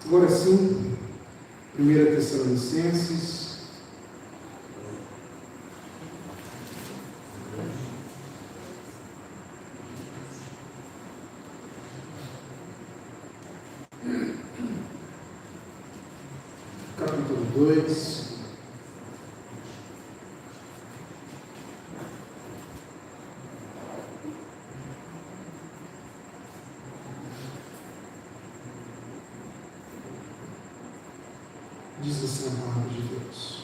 Agora sim, 1 Tessalonicenses, capítulo 2, diz assim a palavra de Deus.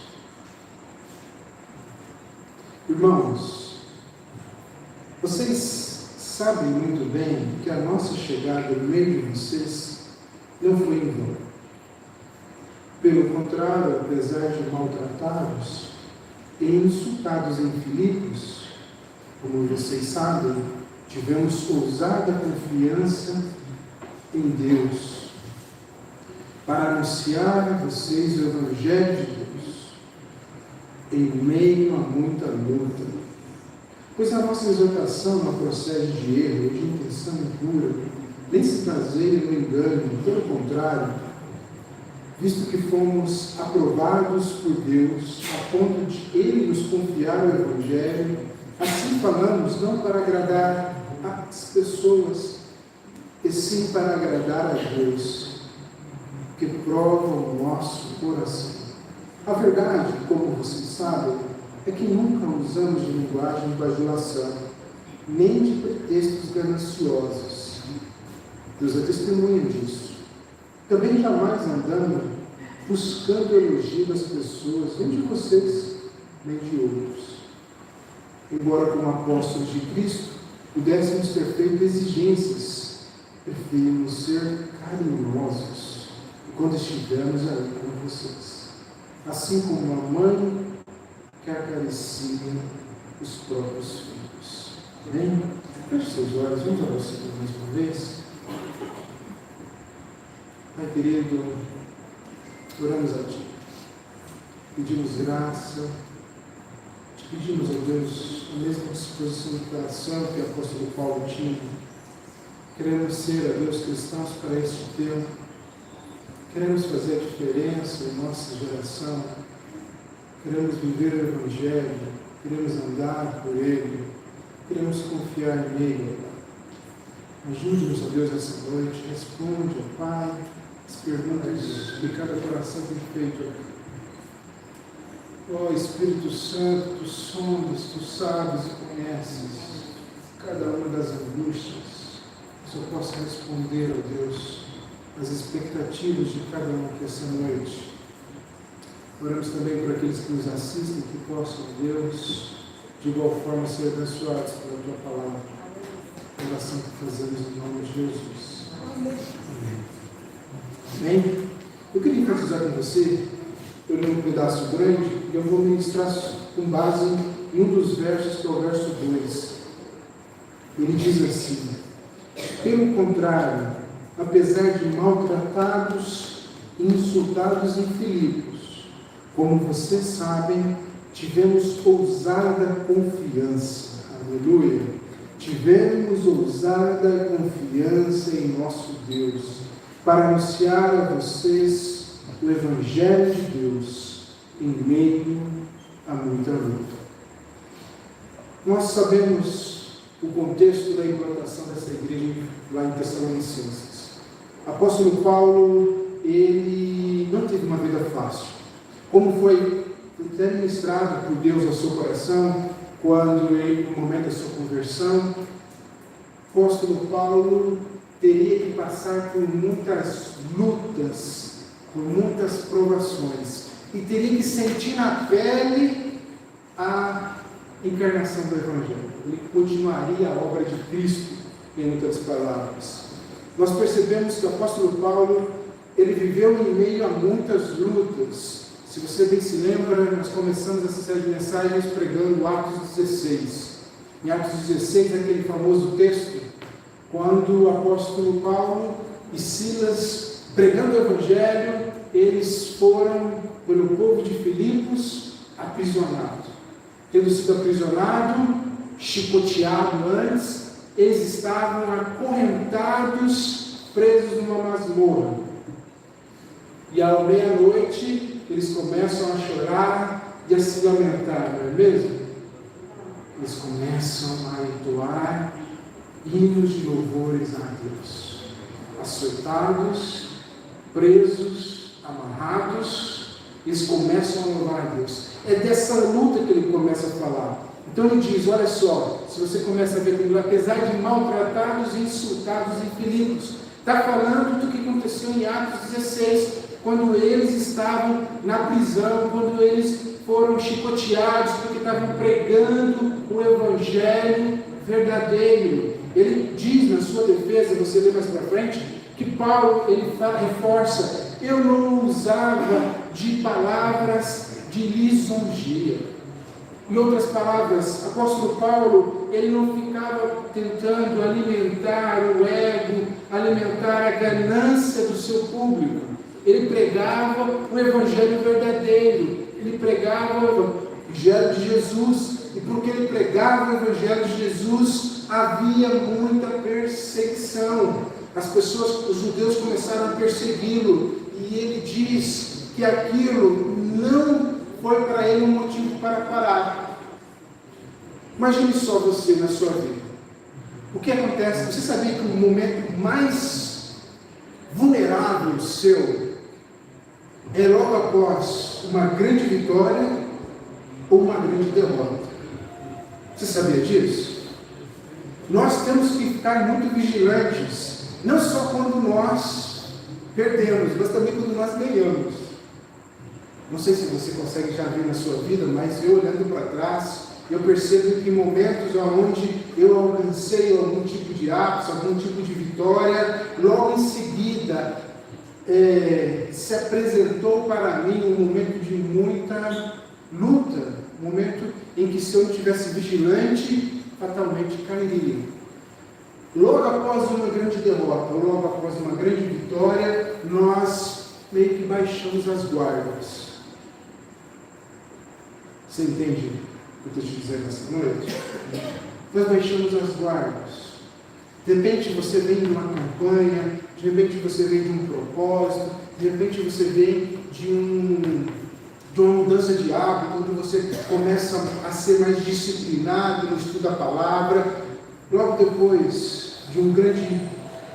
Irmãos, vocês sabem muito bem que a nossa chegada no meio de vocês não foi em vão. Pelo contrário, apesar de maltratados e insultados em Filipos, como vocês sabem, tivemos ousada confiança em Deus para anunciar a vocês o Evangelho de Deus, em meio a muita luta. Pois a nossa exortação não procede de erro ou de intenção impura, nem se baseia no engano, pelo contrário, visto que fomos aprovados por Deus, a ponto de Ele nos confiar o Evangelho, assim falamos não para agradar as pessoas, e sim para agradar a Deus, que prova o nosso coração. A verdade, como vocês sabem, é que nunca usamos de linguagem de bajulação, nem de pretextos gananciosos. Deus é testemunha disso. Também jamais andamos buscando elogio das pessoas, nem de vocês, nem de outros. Embora como apóstolos de Cristo pudéssemos ter feito exigências, preferimos ser carinhosos quando estivermos aí com vocês, assim como a mãe que acaricia os próprios filhos. Amém? Feche seus olhos, vamos orar ao Senhor mais uma vez. Pai querido, oramos a Ti, pedimos graça, te pedimos, ó Deus, a mesma disposição de coração que o apóstolo Paulo tinha. Queremos ser, ó Deus, cristãos para este tempo. Queremos fazer a diferença em nossa geração, queremos viver o Evangelho, queremos andar por Ele, queremos confiar nele. Ajude-nos, ó Deus, essa noite, responde, ó Pai, as perguntas que cada coração tem feito. Ó Espírito Santo, Tu sondas, Tu sabes e conheces cada uma das angústias, que eu possa responder, ó Deus, as expectativas de cada um aqui essa noite. Oramos também por aqueles que nos assistem, que possam, Deus, de igual forma ser abençoados pela Tua palavra. A oração que fazemos em nome de Jesus. Amém. Amém? Eu queria enfatizar com você, eu li um pedaço grande, e eu vou ministrar com base em um dos versos, que é o verso 2. Ele diz assim: pelo contrário, apesar de maltratados e insultados em Filipos, como vocês sabem, tivemos ousada confiança. Aleluia! Tivemos ousada confiança em nosso Deus, para anunciar a vocês o Evangelho de Deus, em meio a muita luta. Nós sabemos o contexto da implantação dessa igreja lá em Tessalonicenses. Apóstolo Paulo, ele não teve uma vida fácil. Como foi até ministrado por Deus ao seu coração, quando ele, no momento da sua conversão, o apóstolo Paulo teria que passar por muitas lutas, por muitas provações, e teria que sentir na pele a encarnação do Evangelho. Ele continuaria a obra de Cristo, em outras palavras. Nós percebemos que o apóstolo Paulo, ele viveu em meio a muitas lutas. Se você bem se lembra, nós começamos essa série de mensagens pregando Atos 16. Em Atos 16, aquele famoso texto, quando o apóstolo Paulo e Silas, pregando o Evangelho, eles foram, pelo povo de Filipos, aprisionados. Tendo sido aprisionado, chicoteado antes, eles estavam acorrentados, presos numa masmorra. E à meia-noite eles começam a chorar e a se lamentar, não é mesmo? Eles começam a entoar hinos de louvores a Deus. Açoitados, presos, amarrados, eles começam a louvar a Deus. É dessa luta que ele começa a falar. Então ele diz, olha só, se você começa a ver comigo, apesar de maltratados e insultados em Filipos, está falando do que aconteceu em Atos 16, quando eles estavam na prisão, quando eles foram chicoteados, porque estavam pregando o Evangelho verdadeiro. Ele diz na sua defesa, você lê mais para frente, que Paulo, ele reforça, eu não usava de palavras de lisongia. Em outras palavras, apóstolo Paulo, ele não ficava tentando alimentar o ego, alimentar a ganância do seu público. Ele pregava o Evangelho verdadeiro, ele pregava o Evangelho de Jesus, e porque ele pregava o Evangelho de Jesus, havia muita perseguição. As pessoas, os judeus começaram a persegui-lo, e ele diz que aquilo não foi para ele um motivo para parar. Imagine só você na sua vida. O que acontece? Você sabia que o momento mais vulnerável seu é logo após uma grande vitória ou uma grande derrota? Você sabia disso? Nós temos que ficar muito vigilantes, não só quando nós perdemos, mas também quando nós ganhamos. Não sei se você consegue já ver na sua vida, mas eu olhando para trás, eu percebo que em momentos onde eu alcancei algum tipo de ápice, algum tipo de vitória, logo em seguida se apresentou para mim um momento de muita luta, um momento em que, se eu não estivesse vigilante, fatalmente cairia. Logo após uma grande derrota, ou logo após uma grande vitória, nós meio que baixamos as guardas. Você entende o que eu estou te dizendo nessa noite? Nós baixamos as guardas. De repente você vem de uma campanha, de repente você vem de um propósito, de repente você vem de uma mudança de hábito, quando você começa a ser mais disciplinado no estudo da palavra. Logo depois de um grande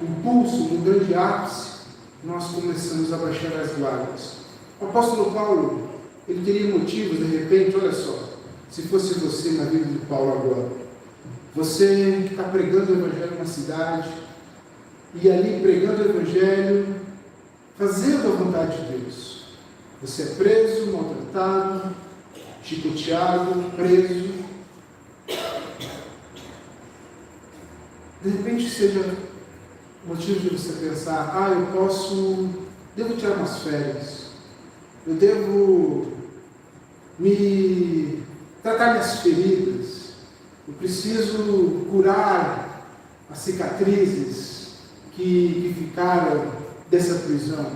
impulso, de um grande ápice, nós começamos a baixar as guardas. O apóstolo Paulo, ele teria motivos, de repente, olha só, se fosse você na vida de Paulo agora, você está pregando o Evangelho na cidade, e ali pregando o Evangelho, fazendo a vontade de Deus, você é preso, maltratado, chicoteado, preso, de repente seja motivo de você pensar, devo tirar umas férias, eu devo tratar minhas feridas, eu preciso curar as cicatrizes que ficaram dessa prisão.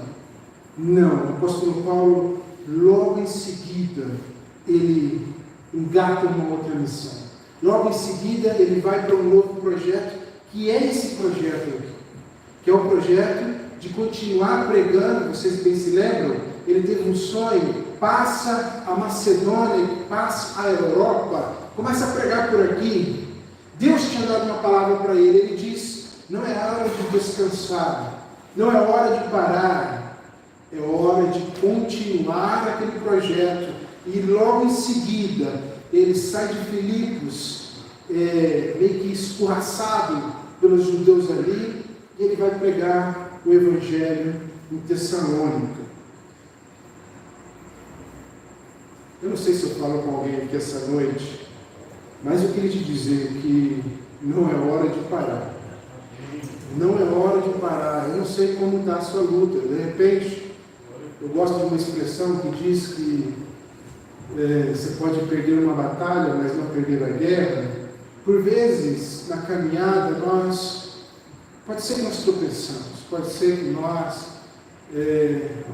Não, o apóstolo Paulo, logo em seguida, ele engata uma outra missão. Logo em seguida, ele vai para um novo projeto, que é esse projeto aqui, que é o projeto de continuar pregando. Vocês bem se lembram? Ele teve um sonho, passa a Macedônia, passa a Europa, começa a pregar por aqui. Deus tinha dado uma palavra para ele, ele diz, não é hora de descansar, não é hora de parar, é hora de continuar aquele projeto. E logo em seguida, ele sai de Filipos, meio que escorraçado pelos judeus ali, e ele vai pregar o Evangelho em Tessalônica. Eu não sei se eu falo com alguém aqui essa noite, mas eu queria te dizer que não é hora de parar. Não é hora de parar. Eu não sei como está a sua luta. De repente, eu gosto de uma expressão que diz que você pode perder uma batalha, mas não perder a guerra. Por vezes, na caminhada, pode ser que nós tropeçamos, pode ser que nós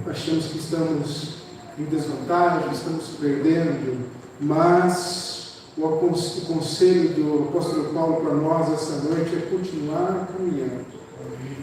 achamos que estamos em desvantagem, estamos perdendo, mas o conselho do apóstolo Paulo para nós essa noite é continuar caminhando.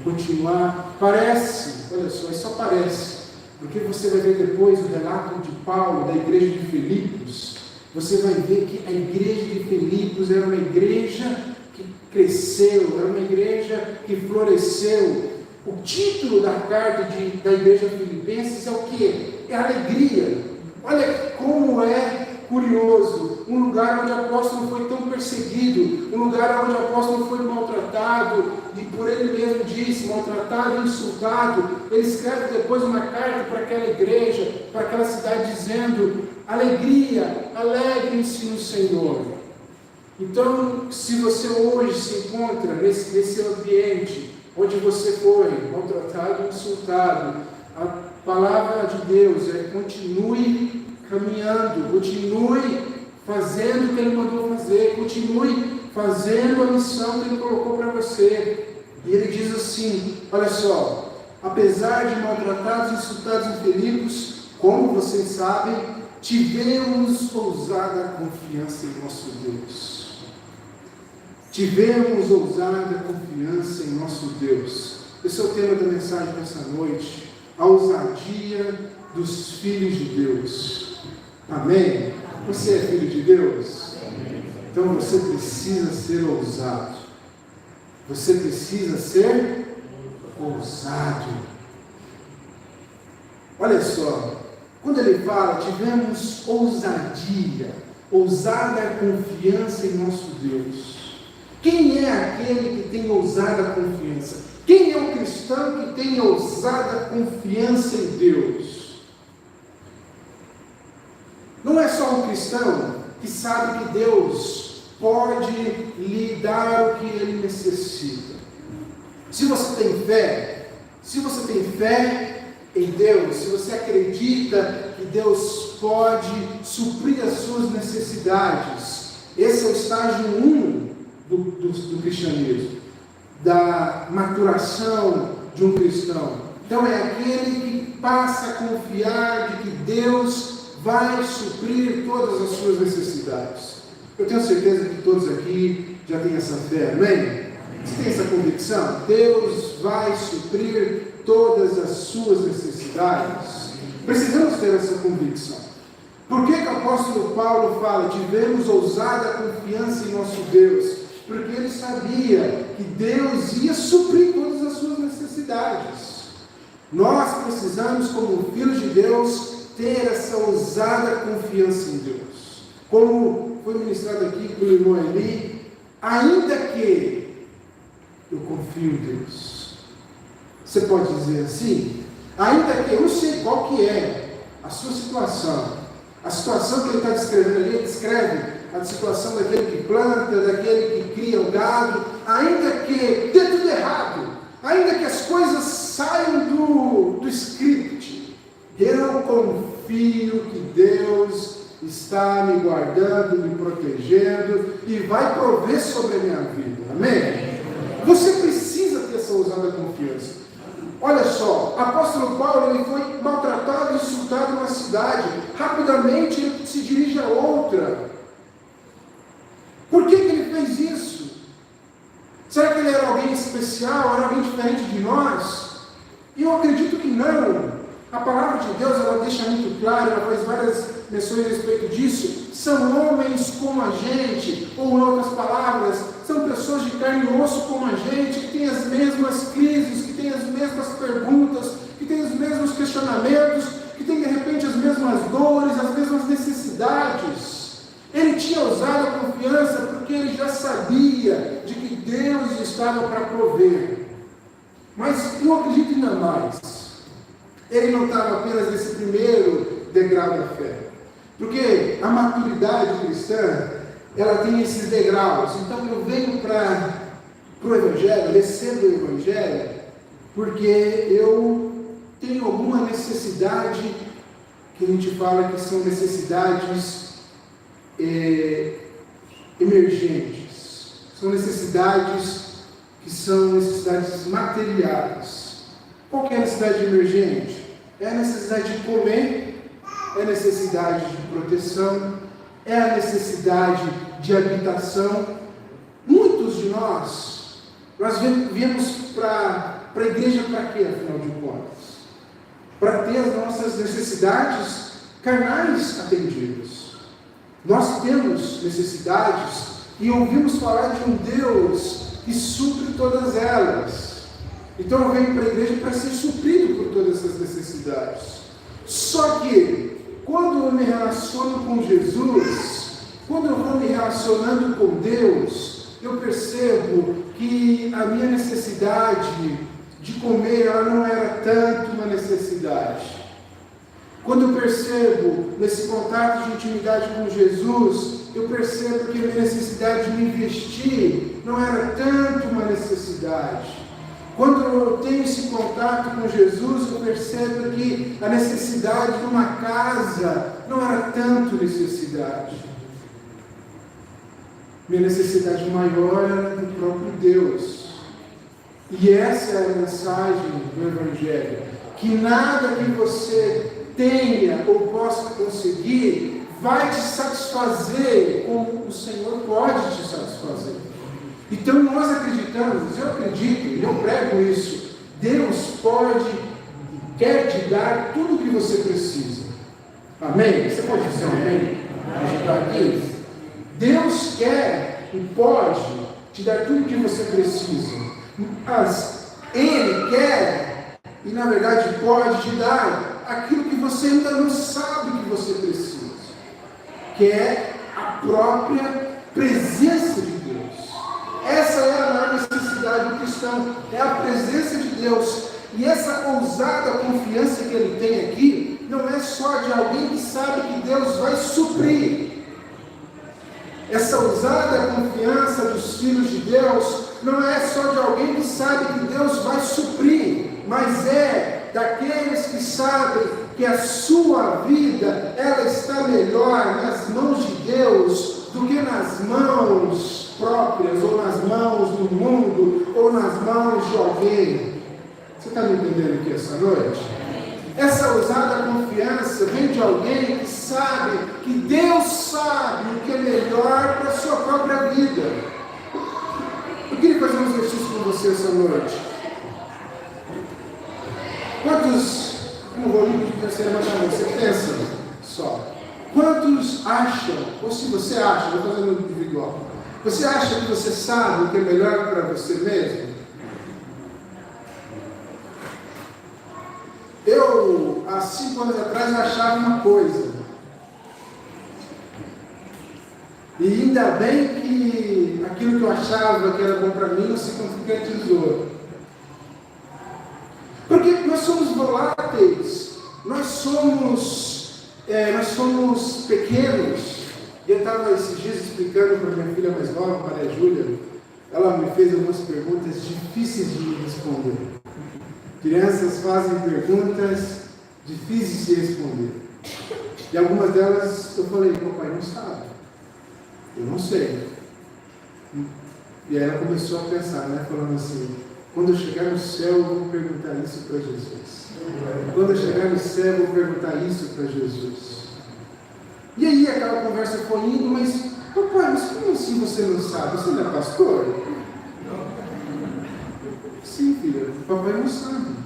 Continuar, olha só, isso só parece, Porque você vai ver depois o relato de Paulo, da igreja de Filipos. Você vai ver que a igreja de Filipos era uma igreja que cresceu, era uma igreja que floresceu. O título da carta da igreja filipenses é o quê? É alegria. Olha como é curioso, um lugar onde o apóstolo foi tão perseguido, um lugar onde o apóstolo foi maltratado, e por ele mesmo disse, maltratado e insultado. Ele escreve depois uma carta para aquela igreja, para aquela cidade, dizendo: alegria, alegrem-se no Senhor. Então, se você hoje se encontra nesse ambiente, onde você foi maltratado e insultado, a palavra de Deus é: continue caminhando, continue fazendo o que Ele mandou fazer, continue fazendo a missão que Ele colocou para você. E Ele diz assim, olha só: apesar de maltratados e insultados em Filipos, como vocês sabem, tivemos ousada confiança em nosso Deus. Tivemos ousada confiança em nosso Deus. Esse é o tema da mensagem dessa noite: a ousadia dos filhos de Deus. Amém? Você é filho de Deus? Então você precisa ser ousado. Você precisa ser ousado. Olha só, quando ele fala, tivemos ousadia, ousada confiança em nosso Deus. Quem é aquele que tem ousada confiança? Quem é o cristão que tem ousada confiança em Deus? Não é só um cristão que sabe que Deus pode lhe dar o que ele necessita. Se você tem fé em Deus, se você acredita que Deus pode suprir as suas necessidades, esse é o estágio 1 do cristianismo, da maturação de um cristão. Então é aquele que passa a confiar de que Deus vai suprir todas as suas necessidades. Eu tenho certeza que todos aqui já têm essa fé, amém? Você tem essa convicção? Deus vai suprir todas as suas necessidades. Precisamos ter essa convicção. Por que o apóstolo Paulo fala: tivemos ousada confiança em nosso Deus? Porque ele sabia que Deus ia suprir todas as suas necessidades. Nós precisamos, como filhos de Deus, ter essa ousada confiança em Deus. Como foi ministrado aqui pelo irmão Eli, ainda que eu confio em Deus. Você pode dizer assim? Ainda que eu não sei qual que é a sua situação. A situação que ele está descrevendo ali, ele descreve a situação daquele que planta, daquele que cria o gado. Ainda que dê tudo errado, ainda que as coisas saiam do script, eu confio que Deus está me guardando, me protegendo e vai prover sobre a minha vida. Amém? Você precisa ter essa ousada confiança. Olha só, o apóstolo Paulo, ele foi maltratado e insultado numa cidade. Rapidamente ele se dirige a outra. Por que ele fez isso? Será que ele era alguém especial? Era alguém diferente de nós? E eu acredito que não. A palavra de Deus, ela deixa muito claro, ela faz várias menções a respeito disso. São homens como a gente, ou em outras palavras, são pessoas de carne e osso como a gente, que têm as mesmas crises, que têm as mesmas perguntas, que têm os mesmos questionamentos, que têm de repente as mesmas dores, as mesmas necessidades. Ele tinha ousado a confiança porque ele já sabia de que Deus estava para prover. Mas eu acredito ainda mais. Ele não estava apenas nesse primeiro degrau da fé. Porque a maturidade cristã, ela tem esses degraus. Então eu venho para o Evangelho, recebo o Evangelho, porque eu tenho alguma necessidade, que a gente fala que são necessidades emergentes. São necessidades que são necessidades materiais. Qual que é a necessidade emergente? É a necessidade de comer, é a necessidade de proteção, é a necessidade de habitação. Muitos de nós viemos para a igreja para quê, afinal de contas? para ter as nossas necessidades carnais atendidas. Nós temos necessidades e ouvimos falar de um Deus que supre todas elas. Então eu venho para a igreja para ser suprido por todas essas necessidades. Só que, quando eu me relaciono com Jesus, quando eu vou me relacionando com Deus, eu percebo que a minha necessidade de comer, ela não era tanto uma necessidade. Quando eu percebo nesse contato de intimidade com Jesus, eu percebo que a minha necessidade de me vestir não era tanto uma necessidade. Quando eu tenho esse contato com Jesus, eu percebo que a necessidade de uma casa não era tanto necessidade. Minha necessidade maior era do próprio Deus. E essa é a mensagem do Evangelho. Que nada que você tenha ou possa conseguir vai te satisfazer como o Senhor pode te satisfazer. Então nós acreditamos, eu acredito, e eu prego isso, Deus quer te dar tudo o que você precisa. Amém? Você pode dizer amém? Ajudar aqui? Deus quer e pode te dar tudo o que você precisa. Mas Ele quer, e na verdade pode te dar aquilo que você ainda não sabe que você precisa, que é a própria presença de Deus. Essa é a maior necessidade do cristão, é a presença de Deus. E essa ousada confiança que ele tem aqui, não é só de alguém que sabe que Deus vai suprir. Essa ousada confiança dos filhos de Deus, não é só de alguém que sabe que Deus vai suprir, mas é daqueles que sabem que a sua vida, ela está melhor nas mãos de Deus do que nas mãos próprias, ou nas mãos do mundo, ou nas mãos de alguém. Você está me entendendo aqui essa noite? Essa ousada confiança vem de alguém que sabe que Deus sabe o que é melhor para a sua própria vida. Eu queria fazer um exercício com você essa noite. Quantos, não vou nem levantar a mão, você pensa só. Quantos acham, ou se você acha, vou fazer no individual, você acha que você sabe o que é melhor para você mesmo? Eu, há 5 anos atrás, eu achava uma coisa. E ainda bem que aquilo que eu achava que era bom para mim não se concretizou. Porque nós somos voláteis, nós somos pequenos. E eu estava esses dias explicando para minha filha mais nova, Maria Júlia, ela me fez algumas perguntas difíceis de responder. Crianças fazem perguntas difíceis de responder. E algumas delas eu falei, papai não sabe. Eu não sei. E aí ela começou a pensar, né? Falando assim, quando eu chegar no céu eu vou perguntar isso para Jesus. Quando eu chegar no céu eu vou perguntar isso para Jesus. E aí aquela conversa foi indo, mas papai, mas como assim você não sabe? Você não é pastor? Sim, filha, papai não sabe.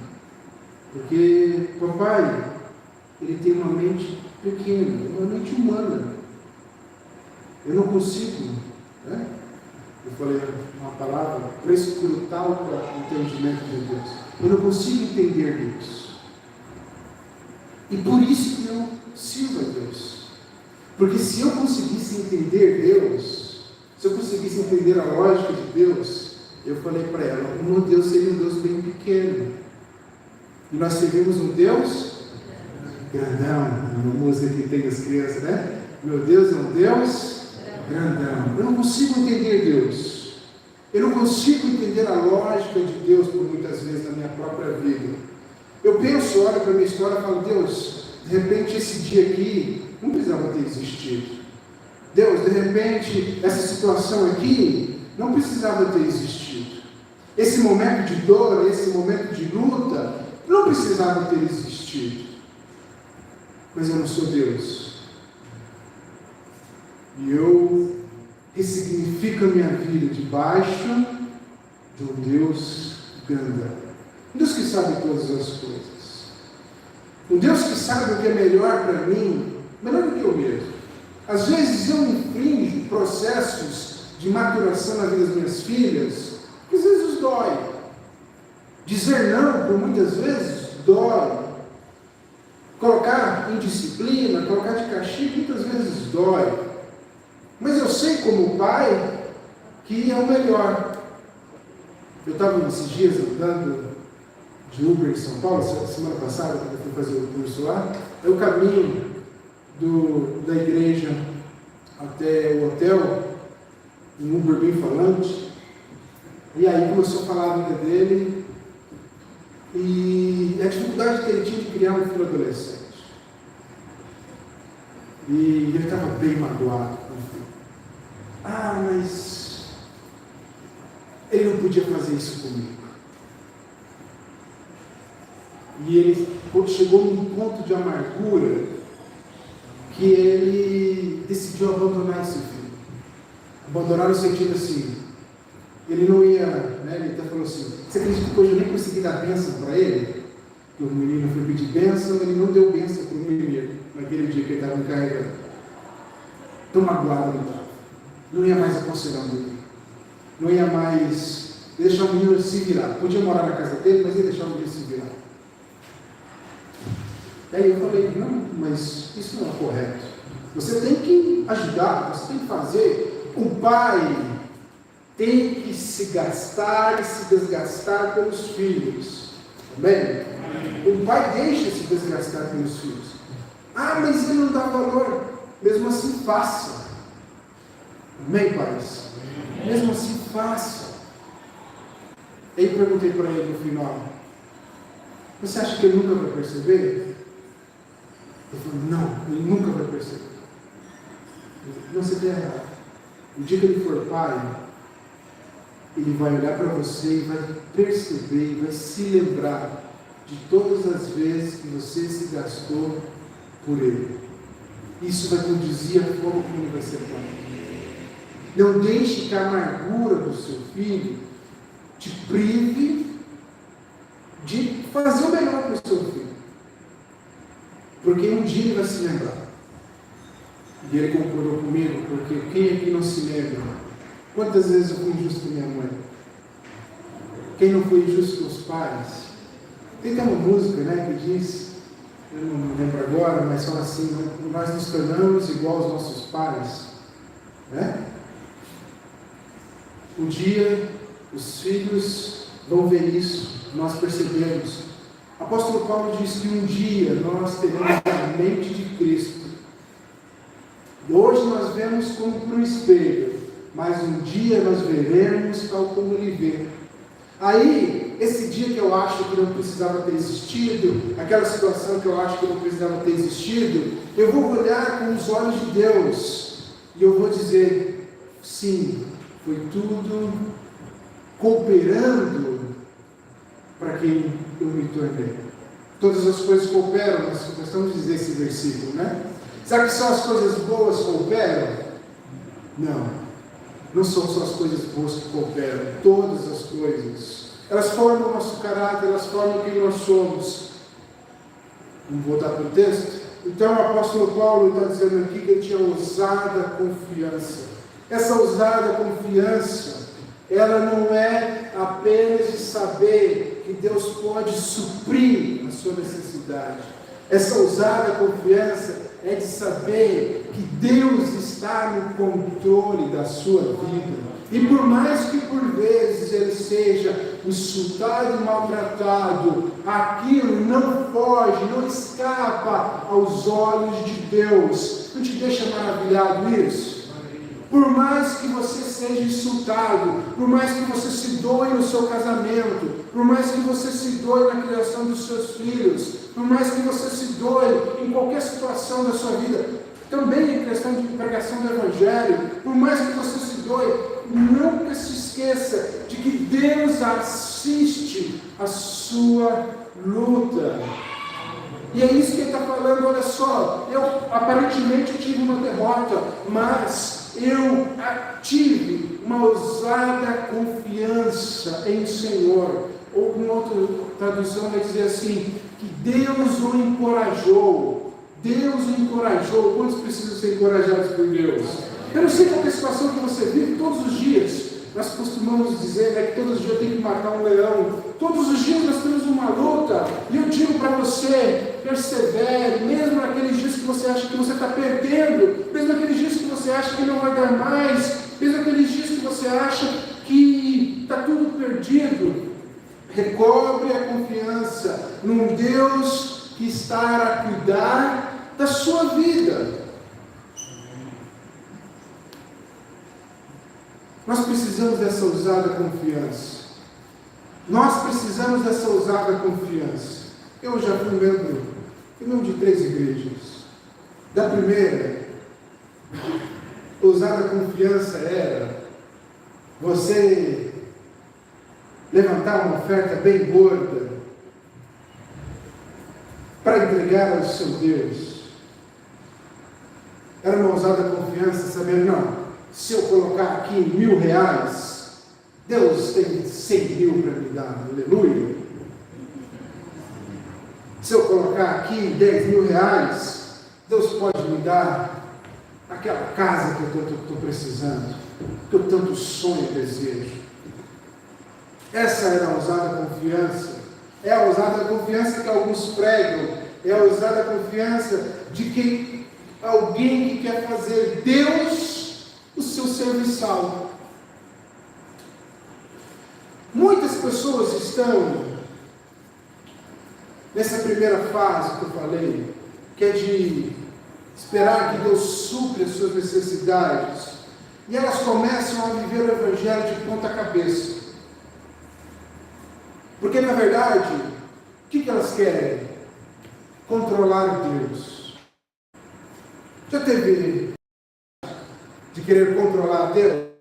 Porque papai, ele tem uma mente pequena, uma mente humana. Eu não consigo, né? Eu falei uma palavra para escrutar o entendimento de Deus. Eu não consigo entender Deus. E por isso que eu sirvo a Deus. Porque se eu conseguisse entender Deus, se eu conseguisse entender a lógica de Deus, eu falei para ela, o meu Deus seria um Deus bem pequeno. E nós servimos um Deus grandão, uma música que tem as crianças, né? Meu Deus é um Deus grandão. Eu não consigo entender Deus. Eu não consigo entender a lógica de Deus por muitas vezes na minha própria vida. Eu penso, olho para a minha história e falo, Deus, de repente esse dia aqui não precisava ter existido. Deus, de repente essa situação aqui não precisava ter existido. Esse momento de dor, esse momento de luta, não precisava ter existido. Mas eu não sou Deus. E eu ressignifico a minha vida debaixo de um Deus grandão. Um Deus que sabe todas as coisas. Um Deus que sabe o que é melhor para mim, melhor do que eu mesmo. Às vezes eu infringo processos de maturação na vida das minhas filhas, que às vezes dói. Dizer não, por muitas vezes, dói. Colocar indisciplina, colocar de castigo, muitas vezes dói. Mas eu sei como pai que é o melhor. Eu estava esses dias andando de Uber em São Paulo, semana passada, quando eu fui fazer o curso lá, é o caminho da igreja até o hotel, um Uber bem falante, e aí começou a falar a vida dele, e a dificuldade que ele tinha de criar um filho adolescente. E ele estava bem magoado com o filho. Mas ele não podia fazer isso comigo. E ele chegou num ponto de amargura que ele decidiu abandonar esse filho. Abandonar no sentido assim, ele não ia, né, ele até falou assim, você acredita que hoje eu nem consegui dar bênção para ele? Que o menino foi pedir bênção, ele não deu bênção para o menino, naquele dia que ele estava me carregando. Tão magoado ele estava. Não ia mais aconselhando ele. Não ia mais deixar o menino se virar. Podia morar na casa dele, mas ia deixar o menino se virar. Aí eu falei, não, mas isso não é correto. Você tem que ajudar, você tem que fazer. O pai tem que se gastar e se desgastar pelos filhos. Amém? O pai deixa se desgastar pelos filhos. Mas ele não dá valor. Mesmo assim, faça. Amém, pais? Mesmo assim, faça. Aí eu perguntei para ele no final, você acha que ele nunca vai perceber? Ele falou, não, ele nunca vai perceber. Não, você está errado. O dia que ele for pai, ele vai olhar para você e vai perceber, e vai se lembrar de todas as vezes que você se gastou por ele. Isso vai conduzir a forma como ele vai ser pai. Não deixe que a amargura do seu filho te prive de fazer o melhor para o seu filho. Porque um dia ele vai se lembrar. E ele concordou comigo, porque quem aqui não se lembra? Quantas vezes eu fui injusto com minha mãe? Quem não foi injusto com os pais? Tem uma música, né, que diz, eu não lembro agora, mas fala assim, nós nos tornamos igual aos nossos pais. Né? Um dia os filhos vão ver isso, nós percebemos. O apóstolo Paulo diz que um dia nós teremos a mente de Cristo. Hoje nós vemos como por um espelho, mas um dia nós veremos tal como ele vê. Aí, esse dia que eu acho que não precisava ter existido, aquela situação que eu acho que não precisava ter existido, eu vou olhar com os olhos de Deus e eu vou dizer, sim, foi tudo cooperando para quem eu me tornei. Todas as coisas cooperam, nós gostamos de dizer esse versículo, né? Sabe que só as coisas boas cooperam? Não. Não são só as coisas boas que cooperam, todas as coisas. Elas formam o nosso caráter, elas formam quem nós somos. Vamos voltar para o texto? Então o apóstolo Paulo está dizendo aqui que ele tinha ousada confiança. Essa ousada confiança, ela não é apenas de saber que Deus pode suprir a sua necessidade. Essa ousada confiança é de saber que Deus está no controle da sua vida. E por mais que por vezes ele seja insultado e maltratado, aquilo não foge, não escapa aos olhos de Deus. Não te deixa maravilhado isso? Por mais que você seja insultado, por mais que você se doe no seu casamento, por mais que você se doe na criação dos seus filhos, por mais que você se doe em qualquer situação da sua vida, também em questão de pregação do Evangelho, por mais que você se doe, nunca se esqueça de que Deus assiste a sua luta. E é isso que ele está falando, olha só, eu aparentemente tive uma derrota, mas eu tive uma ousada confiança em Senhor. Ou com outra tradução vai dizer assim, que Deus o encorajou. Deus o encorajou. Quantos precisam ser encorajados por Deus? Eu não sei qual é a situação que você vive todos os dias. Nós costumamos dizer, né, que todos os dias tem que matar um leão. Todos os dias nós temos uma luta. E eu digo para você, persevere, mesmo naqueles dias que você acha que você está perdendo, mesmo naqueles dias que você acha que não vai dar mais, mesmo naqueles dias que você acha que está tudo perdido. Recobre a confiança num Deus que está a cuidar da sua vida. Nós precisamos dessa ousada confiança. Nós precisamos dessa ousada confiança. Eu já fui membro de 3 igrejas. Da primeira, ousada confiança era você levantar uma oferta bem gorda para entregar ao seu Deus. Era uma ousada confiança saber, não, se eu colocar aqui R$1.000, Deus tem 100.000 para me dar, aleluia. Se eu colocar aqui R$10.000, Deus pode me dar aquela casa que eu estou precisando, que eu tanto sonho e desejo. Essa era a ousada confiança. É a ousada confiança que alguns pregam. É a ousada confiança de quem alguém que quer fazer Deus o seu serviçal. Muitas pessoas estão nessa primeira fase que eu falei, que é de esperar que Deus supre as suas necessidades, e elas começam a viver o Evangelho de ponta cabeça. Porque na verdade, o que elas querem? Controlar Deus. Já teve de querer controlar Deus?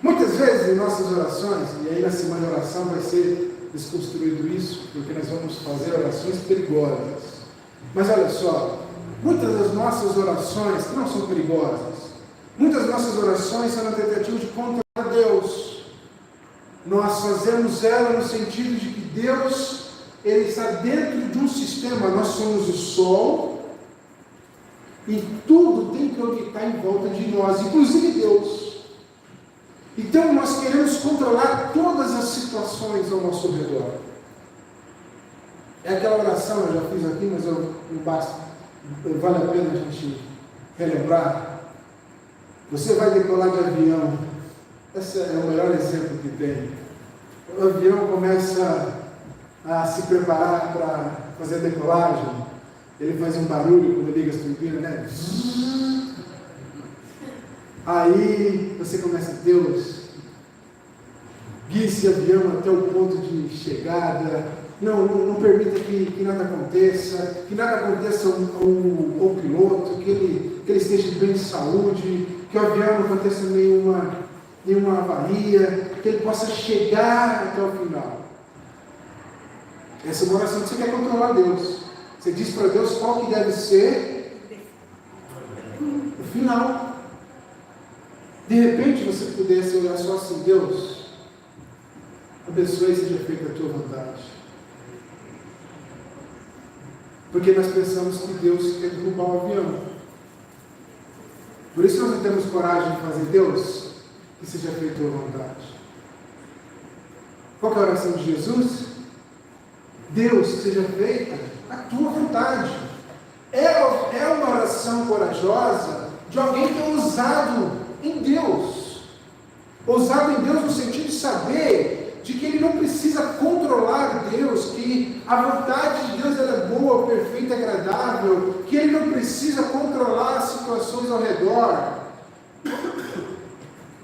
Muitas vezes em nossas orações, e aí na semana de oração vai ser desconstruído isso, porque nós vamos fazer orações perigosas. Mas olha só, muitas das nossas orações que não são perigosas, muitas das nossas orações são na tentativa de controlar Deus. Nós fazemos ela no sentido de que Deus, Ele está dentro de um sistema, nós somos o Sol, e tudo tem que orbitar em volta de nós, inclusive Deus. Então nós queremos controlar todas as situações ao nosso redor. É aquela oração, eu já fiz aqui, mas não basta, vale a pena a gente relembrar. Você vai decolar de avião. Esse é o melhor exemplo que tem. O avião começa a se preparar para fazer a decolagem. Ele faz um barulho quando liga as turbinas, né? Aí você começa, Deus, guie esse avião até o ponto de chegada. Não permita que nada aconteça, ao piloto, que ele esteja bem de saúde, que o avião não aconteça nenhuma avaria, que ele possa chegar até o final. Essa é uma oração que você quer controlar Deus. Você diz para Deus qual que deve ser o final. De repente você pudesse olhar só assim, Deus, abençoe e seja feita a tua vontade. Porque nós pensamos que Deus quer derrubar o avião. Por isso nós não temos coragem de fazer, Deus, que seja feita a tua vontade. Qual que é a oração de Jesus? Deus, que seja feita a tua vontade. É uma oração corajosa de alguém que é ousado em Deus. Ousado em Deus no sentido de saber de que ele não precisa controlar Deus, que a vontade de Deus ela é boa, perfeita, agradável, que ele não precisa controlar as situações ao redor.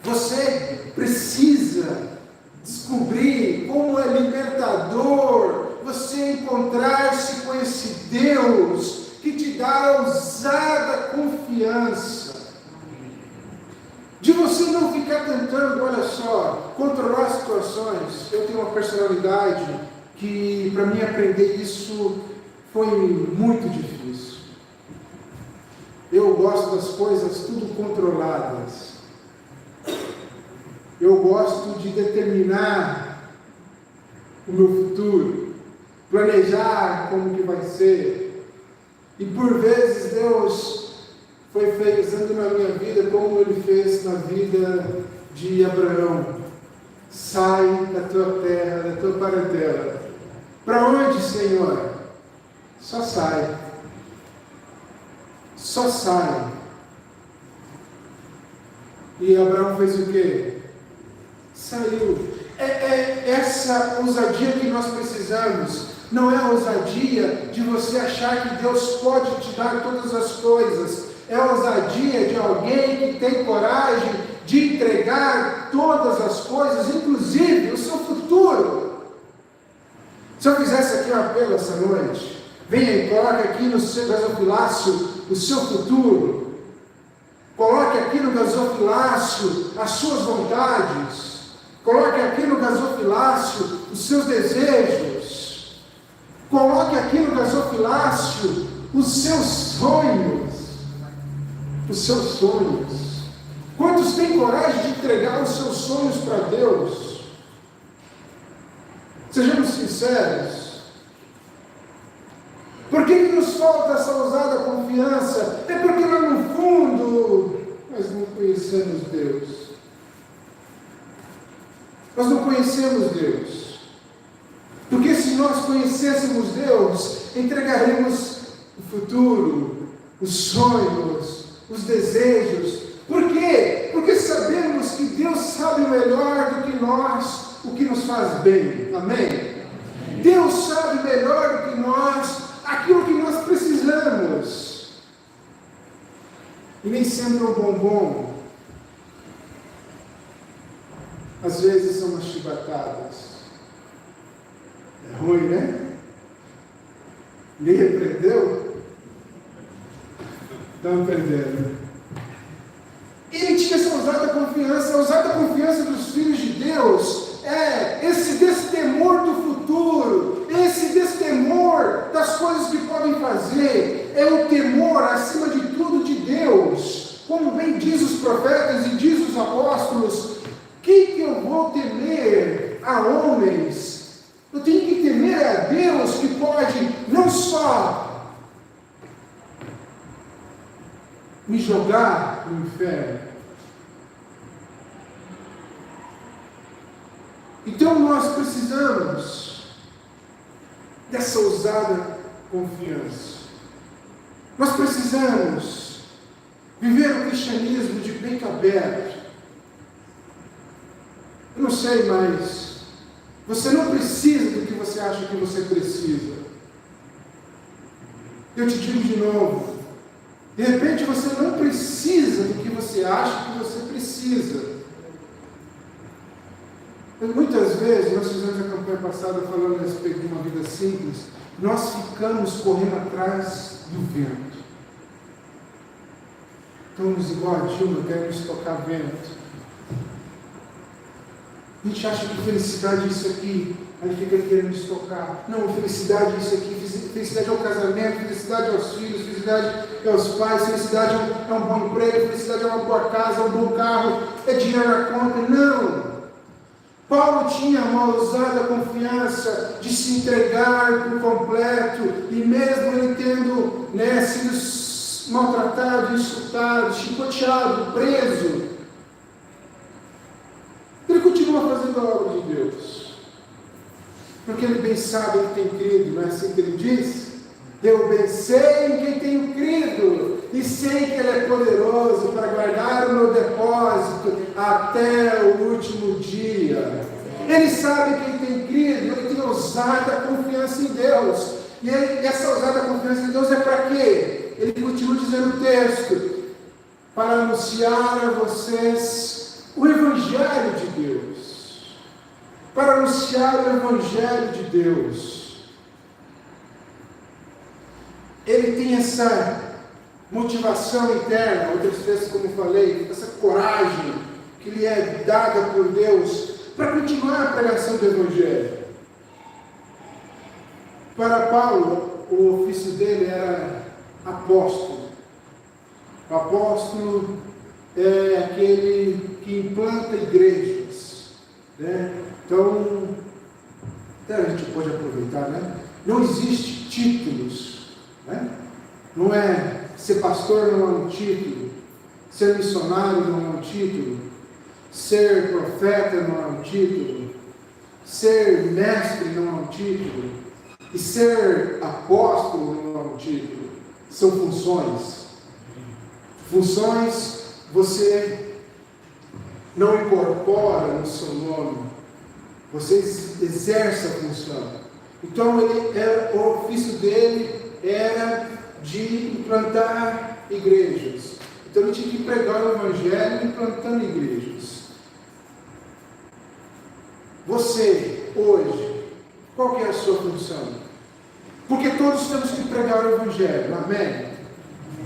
Você precisa descobrir como é libertador você encontrar-se com esse Deus que te dá ousada confiança, de você não ficar tentando, olha só, controlar as situações. Eu tenho uma personalidade que para mim aprender isso foi muito difícil. Eu gosto das coisas tudo controladas. Eu gosto de determinar o meu futuro. planejar como que vai ser. E por vezes Deus foi fazendo na minha vida como Ele fez na vida de Abraão. Sai da tua terra, da tua parentela. Para onde, Senhor? Só sai. Só sai. E Abraão fez o quê? Saiu. É essa ousadia que nós precisamos. Não é a ousadia de você achar que Deus pode te dar todas as coisas. É a ousadia de alguém que tem coragem de entregar todas as coisas, inclusive o seu futuro. Se eu fizesse aqui um apelo essa noite, venha e coloque aqui no seu gasofilácio o seu futuro. Coloque aqui no gasofilácio as suas vontades. Coloque aqui no gasofilácio os seus desejos. Coloque aqui no gasofilácio os seus sonhos. Os seus sonhos. Quantos têm coragem de entregar os seus sonhos para Deus? Sejamos sinceros. Por que nos falta essa ousada confiança? É porque lá no fundo nós não conhecemos Deus. Nós não conhecemos Deus. Porque se nós conhecêssemos Deus, entregaremos o futuro, os sonhos, os desejos. Por quê? Porque sabemos que Deus sabe melhor do que nós o que nos faz bem. Amém? Deus sabe melhor do que nós aquilo que nós precisamos. E nem sempre um bombom. Às vezes são umas chibatadas. É ruim, né? Ninguém repreendeu? Estão aprendendo. Ele tinha essa ousada confiança. A ousada confiança dos filhos de Deus é esse destemor do futuro, esse destemor das coisas que podem fazer, é o temor acima de tudo de Deus. Como bem diz os profetas e diz os apóstolos, que eu vou temer a homens? Eu tenho que temer a Deus, que pode não só me jogar no inferno. Então nós precisamos dessa ousada confiança. Nós precisamos viver o cristianismo de peito aberto. Eu não sei, mas você não precisa do que você acha que você precisa. Eu te digo de novo, de repente você não precisa do que você acha que você precisa. Muitas vezes, nós fizemos a campanha passada falando a respeito de uma vida simples, nós ficamos correndo atrás do vento. Estamos igual a Dilma, queremos tocar vento. A gente acha que felicidade é isso aqui, aí fica querendo estocar. Não, felicidade é isso aqui, felicidade é o casamento, felicidade é os filhos, felicidade é os pais, felicidade é um bom emprego, felicidade é uma boa casa, é um bom carro, é dinheiro na conta. Não! Paulo tinha uma ousada confiança de se entregar por completo, e mesmo ele tendo sido maltratado, insultado, chicoteado, preso, ele continua fazendo a obra de Deus, porque ele bem sabe que tem crido. Não é assim que ele diz? Eu bem sei em quem tenho crido, e sei que Ele é poderoso para guardar o meu depósito até o último dia. Ele sabe quem tem crido, ele tem ousada confiança em Deus. E essa ousada confiança em Deus é para quê? Ele continua dizendo o texto: para anunciar a vocês o Evangelho de Deus. Para anunciar o Evangelho de Deus. Ele tem essa motivação interna, outras vezes, como eu falei, essa coragem que lhe é dada por Deus para continuar a pregação do Evangelho. Para Paulo, o ofício dele era apóstolo. O apóstolo é aquele que implanta igrejas, né? Então, até a gente pode aproveitar, né? Não existe títulos, né? Não é ser pastor não é um título, ser missionário não é um título, ser profeta não é um título, ser mestre não é um título, e ser apóstolo não é um título. São funções. Funções você não incorpora no seu nome, você exerce a função. Então o ofício dele era de implantar igrejas. Então ele tinha que pregar o evangelho implantando igrejas. Você, hoje, qual que é a sua função? Porque todos temos que pregar o evangelho, amém?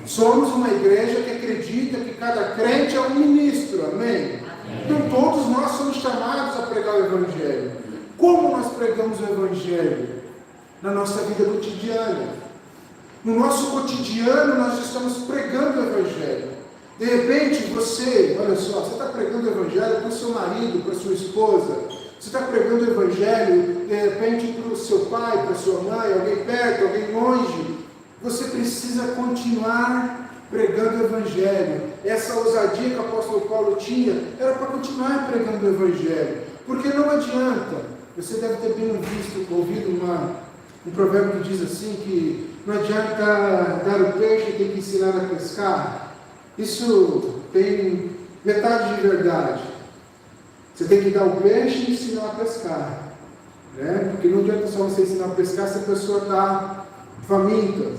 Somos uma igreja que acredita que cada crente é um ministro, amém? Então todos nós somos chamados a pregar o evangelho. Como nós pregamos o evangelho? Na nossa vida cotidiana. No nosso cotidiano nós estamos pregando o evangelho. De repente você, olha só, você está pregando o evangelho para o seu marido, para a sua esposa. Você está pregando o evangelho, de repente, para o seu pai, para a sua mãe, alguém perto, alguém longe. Você precisa continuar pregando o evangelho. Essa ousadia que o apóstolo Paulo tinha era para continuar pregando o evangelho. Porque não adianta, você deve ter bem ouvido um provérbio que diz assim, que não adianta dar o peixe, tem que ensinar a pescar. Isso tem metade de verdade. Você tem que dar o peixe e ensinar a pescar, né? Porque não adianta só você ensinar a pescar se a pessoa está faminta.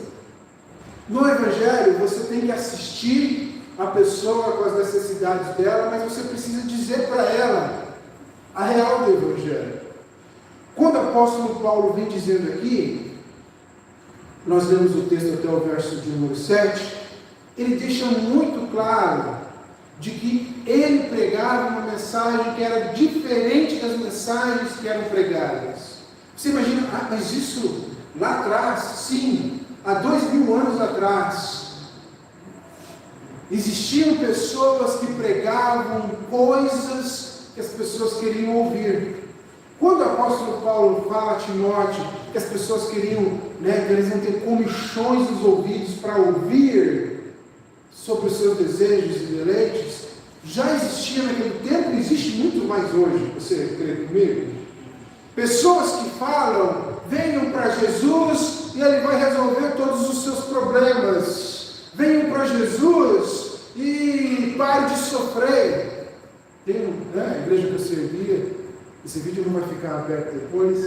No Evangelho, você tem que assistir a pessoa com as necessidades dela, mas você precisa dizer para ela a real do Evangelho. Quando o apóstolo Paulo vem dizendo aqui, nós lemos o texto até o verso de número 7, ele deixa muito claro de que ele pregava uma mensagem que era diferente das mensagens que eram pregadas. Você imagina, mas isso lá atrás, sim, há 2000 anos atrás, existiam pessoas que pregavam coisas que as pessoas queriam ouvir. Quando o apóstolo Paulo fala a Timóteo que as pessoas queriam, que eles iam ter comichões nos ouvidos para ouvir sobre os seus desejos e deleites, já existia naquele tempo e existe muito mais hoje, você crê comigo? Pessoas que falam, venham para Jesus e Ele vai resolver todos os seus problemas. Venham para Jesus e pare de sofrer. Tem a igreja que eu servia, esse vídeo não vai ficar aberto depois,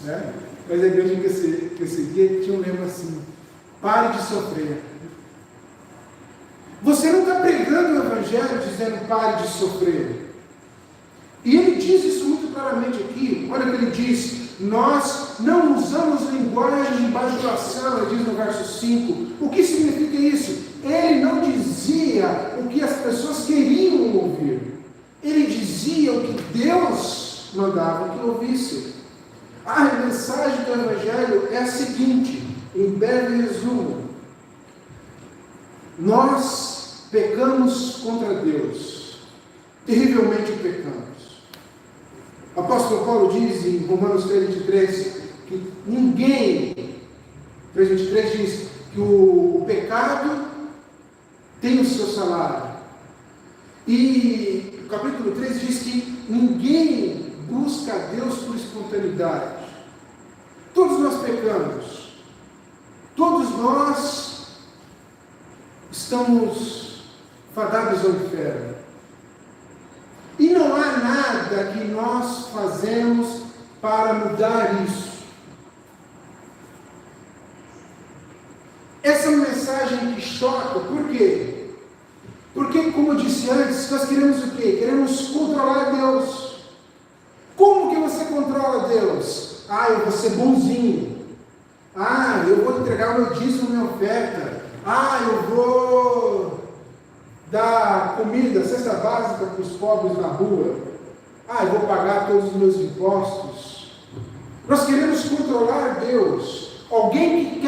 né? Mas a igreja que eu seguia tinha um lema assim, pare de sofrer. Você não está pregando o Evangelho dizendo pare de sofrer. E ele diz isso muito claramente aqui. Olha o que ele diz. Nós não usamos linguagem de bajulação, ele diz no verso 5. O que significa isso? Ele não dizia o que as pessoas queriam ouvir. Ele dizia o que Deus mandava que ouvisse. A mensagem do Evangelho é a seguinte, em breve resumo. Nós pecamos contra Deus, terrivelmente pecamos. O apóstolo Paulo diz em Romanos 3,23 que ninguém, 3,23 diz que o pecado tem o seu salário. E o capítulo 3 diz que ninguém busca a Deus por espontaneidade. Todos nós pecamos. Todos nós estamos fadados ao inferno. E não há nada que nós fazemos para mudar isso. Essa é uma mensagem que choca, por quê? Porque, como eu disse antes, nós queremos o quê? Queremos controlar Deus. Como que você controla Deus? Eu vou ser bonzinho. Eu vou entregar o meu dízimo, minha oferta. Eu vou dar comida, cesta básica para os pobres na rua. Eu vou pagar todos os meus impostos. Nós queremos controlar Deus. Alguém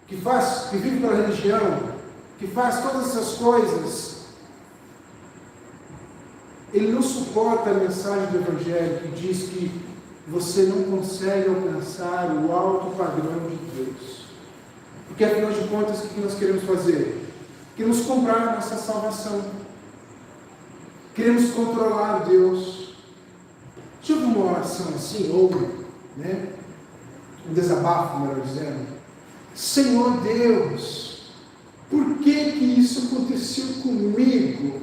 que vive pela religião, que faz todas essas coisas, ele não suporta a mensagem do Evangelho que diz que você não consegue alcançar o alto padrão de Deus. Porque afinal de contas, o que nós queremos fazer? Queremos comprar a nossa salvação. Queremos controlar Deus. Já houve uma oração assim, ou um desabafo, melhor dizendo. Senhor Deus, por que isso aconteceu comigo?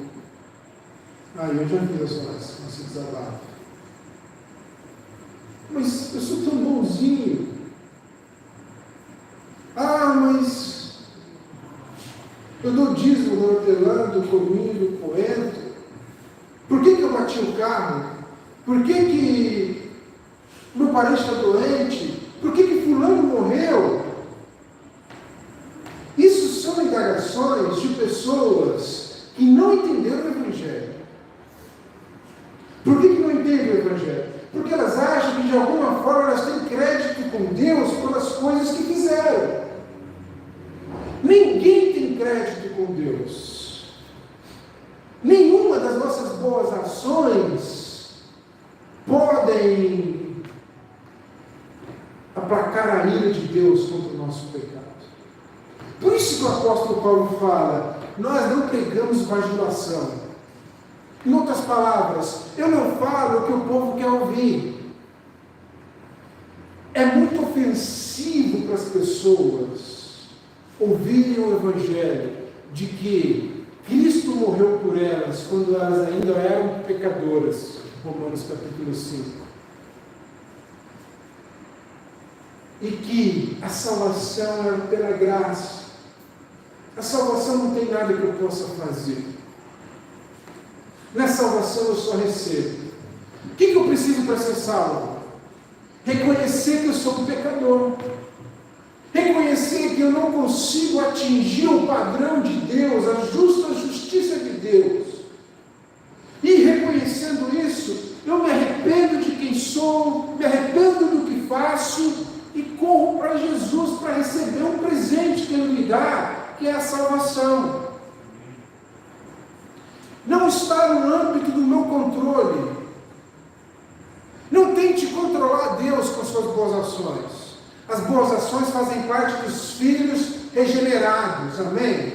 Eu já vi essa oração, esse desabafo. Mas eu sou tão bonzinho. Mas eu dou dízimo do hortelã, do cominho, do coentro. Por que eu bati o carro? Por que meu parente está doente? Por que fulano morreu? Isso são indagações de pessoas que não entenderam o Evangelho. Por que não entendem o Evangelho? Porque elas acham que de alguma forma elas têm crédito com Deus pelas coisas que fizeram. Ninguém tem crédito com Deus. Nenhuma das nossas boas ações podem aplacar a ira de Deus contra o nosso pecado. Por isso que o apóstolo Paulo fala, nós não pregamos bajulação. Em outras palavras, eu não falo o que o povo quer ouvir. É muito ofensivo para as pessoas ouvirem o Evangelho de que Cristo morreu por elas quando elas ainda eram pecadoras. Romanos capítulo 5. E que a salvação é pela graça. A salvação não tem nada que eu possa fazer. Na salvação eu só recebo. O que eu preciso para ser salvo? Reconhecer que eu sou um pecador. Reconhecer que eu não consigo atingir o padrão de Deus, a justiça de Deus. E reconhecendo isso, eu me arrependo de quem sou, me arrependo do que faço e corro para Jesus para receber um presente que Ele me dá, que é a salvação. Não está no âmbito do meu controle. Não tente controlar Deus com suas boas ações. As boas ações fazem parte dos filhos regenerados, amém?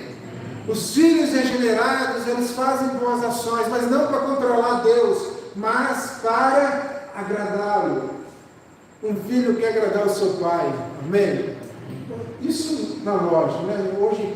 Os filhos regenerados, eles fazem boas ações, mas não para controlar Deus, mas para agradá-lo. Um filho quer agradar o seu pai, amém? Isso na loja, né? Hoje,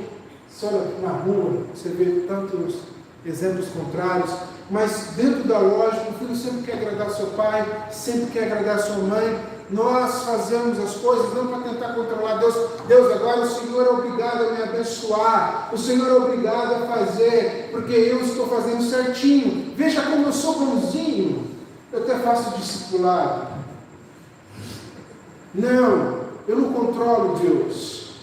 você olha na rua, você vê tantos exemplos contrários, mas dentro da loja, o filho sempre quer agradar o seu pai, sempre quer agradar a sua mãe. Nós fazemos as coisas não para tentar controlar Deus. Deus, agora o Senhor é obrigado a me abençoar. O Senhor é obrigado a fazer, porque eu estou fazendo certinho. Veja como eu sou bonzinho. Eu até faço discipulado. Não, eu não controlo Deus.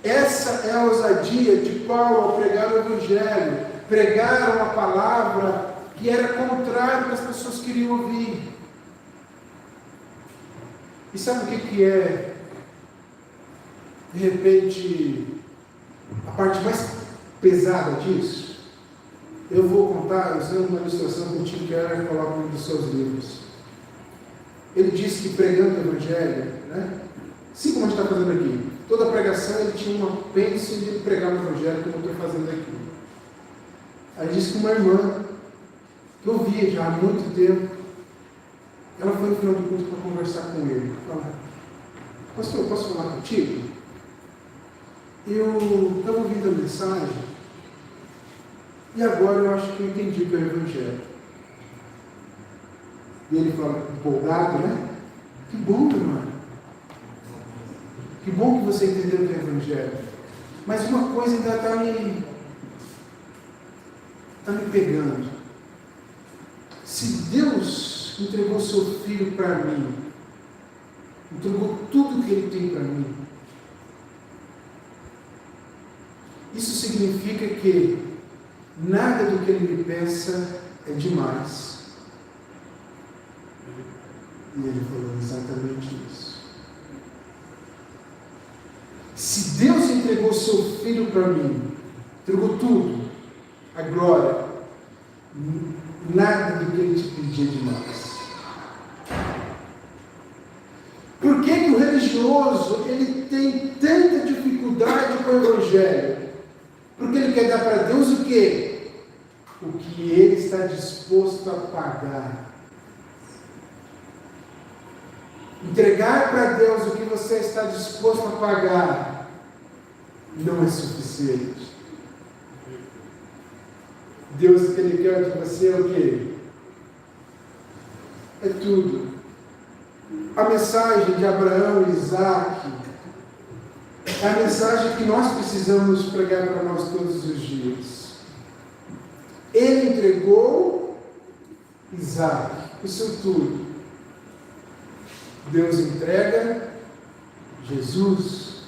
Essa é a ousadia de Paulo ao pregar o Evangelho. Pregar uma palavra que era contrária ao que as pessoas queriam ouvir. E sabe o que é, de repente, a parte mais pesada disso? Eu vou contar usando uma ilustração que o Tim Keller coloca em um dos seus livros. Ele diz que pregando o Evangelho, assim como a gente está fazendo aqui, toda pregação ele tinha uma pence de pregar o Evangelho, como eu estou fazendo aqui. Aí diz que uma irmã, que eu via já há muito tempo, ela foi no final do culto para conversar com ele. Fala, pastor, posso falar contigo? Eu estava ouvindo a mensagem e agora eu acho que eu entendi o que é o Evangelho. E ele fala, empolgado, né? Que bom, irmã. Que bom que você entendeu o que é o Evangelho. Mas uma coisa ainda está me pegando. Se Deus entregou seu filho para mim, entregou tudo que ele tem para mim, isso significa que nada do que ele me peça é demais. E ele falou exatamente isso. Se Deus entregou seu filho para mim, entregou tudo, a glória, nada do que ele te pedia demais. religioso, ele tem tanta dificuldade com o Evangelho, porque ele quer dar para Deus o quê? O que ele está disposto a pagar. Entregar para Deus o que você está disposto a pagar não é suficiente. Deus, o que Ele quer de você é o quê? É tudo. A mensagem de Abraão e Isaac é a mensagem que nós precisamos pregar para nós todos os dias. Ele entregou Isaac, o seu tudo. Deus entrega Jesus,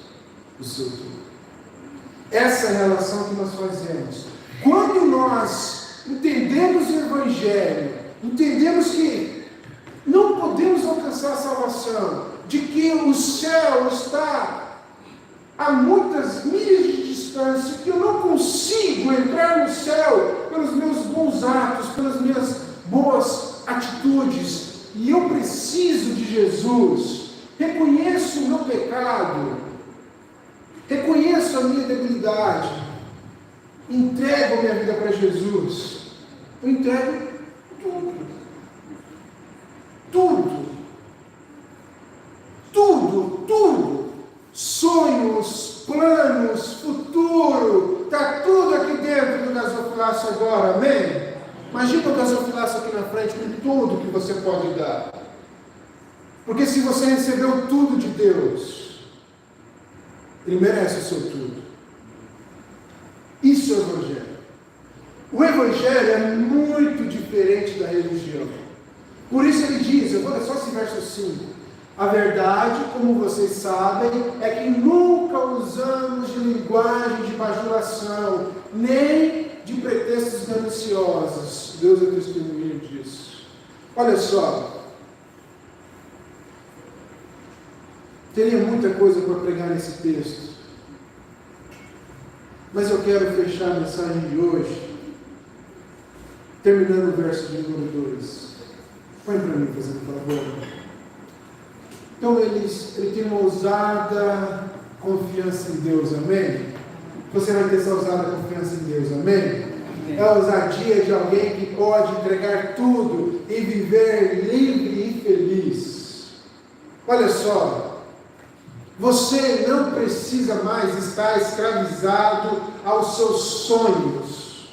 o seu tudo. Essa é a relação que nós fazemos. Quando nós entendemos o Evangelho, entendemos que não podemos alcançar a salvação, de que o céu está a muitas milhas de distância, que eu não consigo entrar no céu pelos meus bons atos, pelas minhas boas atitudes, e eu preciso de Jesus, reconheço o meu pecado, reconheço a minha debilidade, entrego minha vida para Jesus, eu entrego tudo, tudo, tudo, tudo, sonhos, planos, futuro, está tudo aqui dentro do gasofilácio agora, amém? Imagina o gasofilácio aqui na frente com tudo que você pode dar, porque se você recebeu tudo de Deus, Ele merece o seu tudo. Isso é o Evangelho. O Evangelho é muito diferente da religião. Por isso ele diz, eu vou ler só esse verso 5. A verdade, como vocês sabem, é que nunca usamos de linguagem de bajulação, nem de pretextos gananciosos. Deus é testemunha disso. Olha só. Teria muita coisa para pregar nesse texto. Mas eu quero fechar a mensagem de hoje, terminando o verso de número 2. Põe para mim, fazendo favor. Então ele tem uma ousada confiança em Deus, amém? Você vai ter essa ousada confiança em Deus, amém? É a ousadia de alguém que pode entregar tudo e viver livre e feliz. Olha só. Você não precisa mais estar escravizado aos seus sonhos.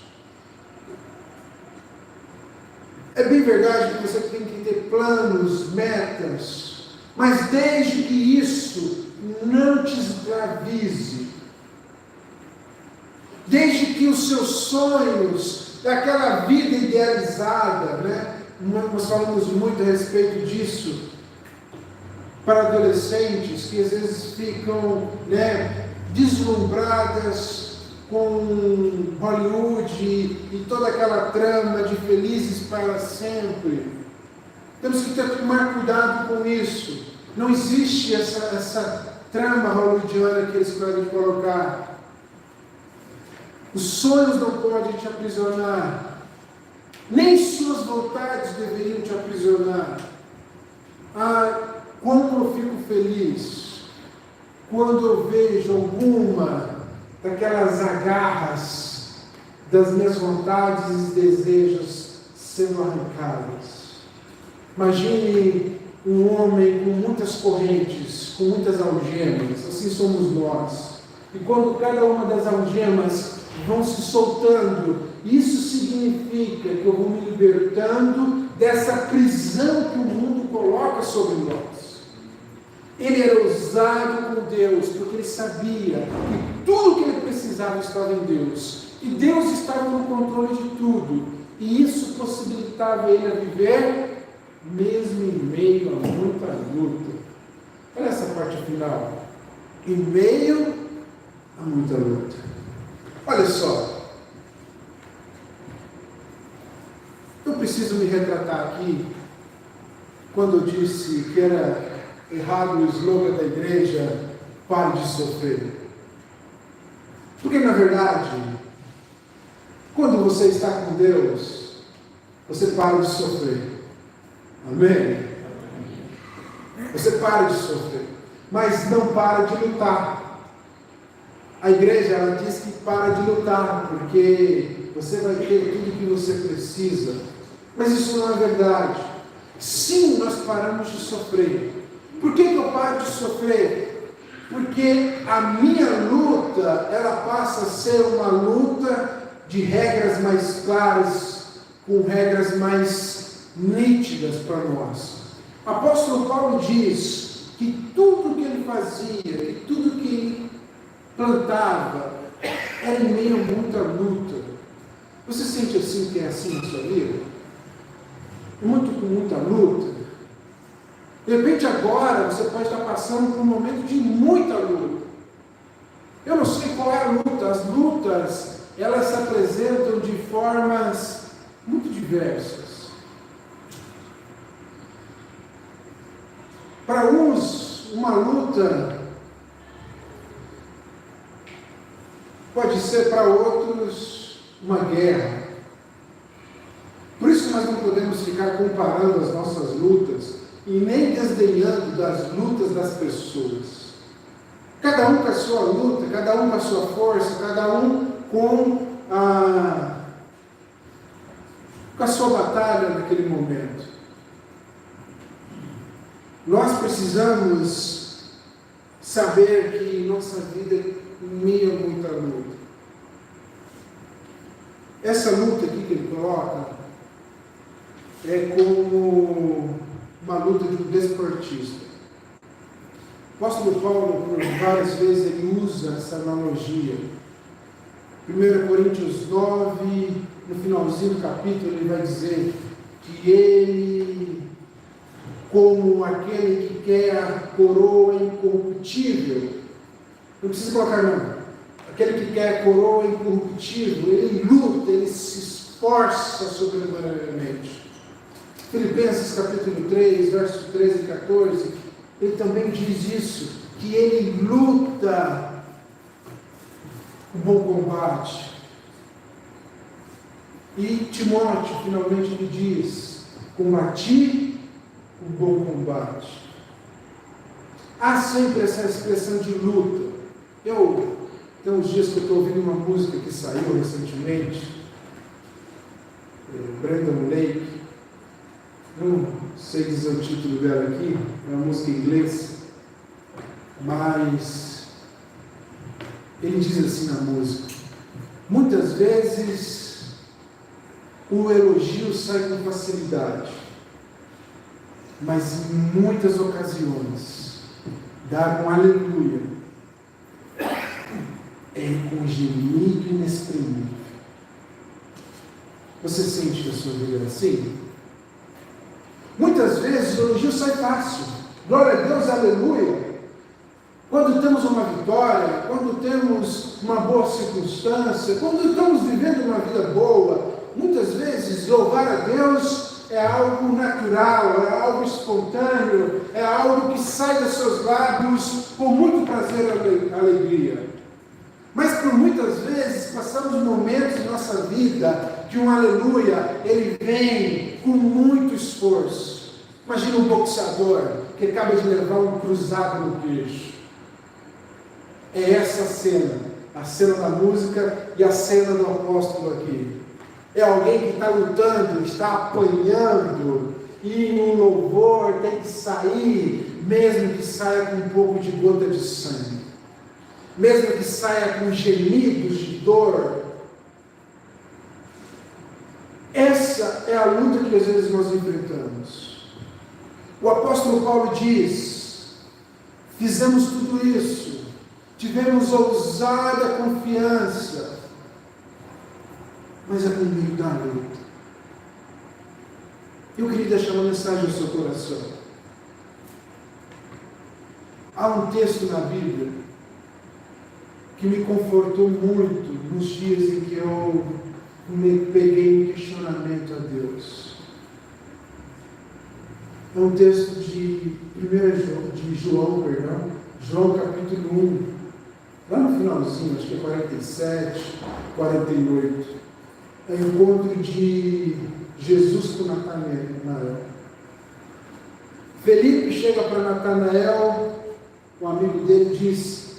É bem verdade que você tem que ter planos, metas, mas desde que isso não te escravize, desde que os seus sonhos, daquela vida idealizada, né? Nós falamos muito a respeito disso, para adolescentes que às vezes ficam, né, deslumbradas com Hollywood e toda aquela trama de felizes para sempre. Temos que tomar cuidado com isso. Não existe essa trama hollywoodiana que eles podem colocar. Os sonhos não podem te aprisionar. Nem suas vontades deveriam te aprisionar. Como eu fico feliz quando eu vejo alguma daquelas agarras das minhas vontades e desejos sendo arrancadas. Imagine um homem com muitas correntes, com muitas algemas, assim somos nós. E quando cada uma das algemas vão se soltando, isso significa que eu vou me libertando dessa prisão que o mundo coloca sobre nós. Ele era ousado com Deus, porque ele sabia que tudo que ele precisava estava em Deus. E Deus estava no controle de tudo. E isso possibilitava ele a viver, mesmo em meio a muita luta. Olha essa parte final. Em meio a muita luta. Olha só. Eu preciso me retratar aqui, quando eu disse que era errado o slogan da igreja, pare de sofrer. Porque na verdade, quando você está com Deus, você para de sofrer. Amém? Você para de sofrer. mas não para de lutar. A igreja, ela diz que para de lutar, porque você vai ter tudo que você precisa. Mas isso não é verdade. Sim, nós paramos de sofrer. Por que eu paro de sofrer? Porque a minha luta, ela passa a ser uma luta de regras mais claras, com regras mais nítidas para nós. O apóstolo Paulo diz que tudo que ele fazia, que tudo que ele plantava, era em meio a muita luta. Você sente assim que é assim na sua vida? Com muita luta? De repente agora você pode estar passando por um momento de muita luta. Eu não sei qual é a luta. As lutas, elas se apresentam de formas muito diversas. Para uns, uma luta pode ser para outros uma guerra. Por isso nós não podemos ficar comparando as nossas lutas e nem desdenhando das lutas das pessoas. Cada um com a sua luta, cada um com a sua força, cada um com a sua batalha naquele momento. Nós precisamos saber que nossa vida é em meio a muita luta. Essa luta aqui que ele coloca é como uma luta de um desportista. O apóstolo Paulo, por várias vezes, ele usa essa analogia. 1 Coríntios 9, no finalzinho do capítulo, ele vai dizer que ele, como aquele que quer a coroa incorruptível, não precisa colocar não, aquele que quer a coroa incorruptível, ele luta, ele se esforça sobremaneiramente. Filipenses capítulo 3, versos 13 e 14, ele também diz isso, que ele luta o bom combate. E Timóteo, finalmente, ele diz, combati o bom combate. Há sempre essa expressão de luta. Tem uns dias que eu estou ouvindo uma música que saiu recentemente, Brandon Lake, não sei dizer o título dela aqui, é uma música em inglês, mas ele diz assim na música: muitas vezes o elogio sai com facilidade, mas em muitas ocasiões dar um aleluia é com gemido inexprimível. Você sente que a sua vida é assim? Muitas vezes o elogio sai fácil. Glória a Deus, aleluia. Quando temos uma vitória, quando temos uma boa circunstância, quando estamos vivendo uma vida boa, muitas vezes louvar a Deus é algo natural, é algo espontâneo, é algo que sai dos seus lábios com muito prazer e alegria. Mas por muitas vezes passamos momentos em nossa vida que um aleluia, ele vem com muito esforço. Imagina um boxeador que acaba de levar um cruzado no queixo. É essa a cena da música e a cena do apóstolo aqui. É alguém que está lutando, está apanhando, e no louvor tem que sair, mesmo que saia com um pouco de gota de sangue, mesmo que saia com gemidos de dor. Essa é a luta que às vezes nós enfrentamos. O apóstolo Paulo diz: fizemos tudo isso, tivemos ousada confiança, mas é por meio da luta. Eu queria deixar uma mensagem ao seu coração. Há um texto na Bíblia que me confortou muito nos dias em que eu me peguei em questionamento a Deus. É um texto de João, João capítulo 1, lá no finalzinho, acho que é 47, 48. É o encontro de Jesus com Natanael. Felipe chega para Natanael um amigo dele, diz: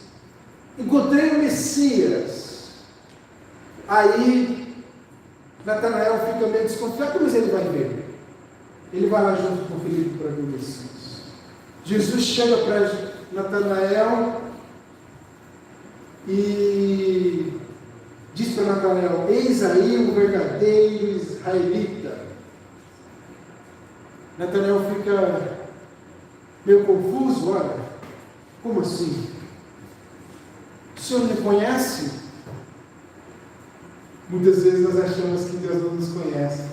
encontrei o Messias. Aí Natanael fica meio desconfiado, mas ele vai ver. Ele vai lá junto com o Filipe para ver o Messias. Jesus chega para Natanael e diz para Natanael: eis aí um verdadeiro israelita. Natanael fica meio confuso: olha, como assim? O senhor me conhece? Muitas vezes nós achamos que Deus não nos conhece.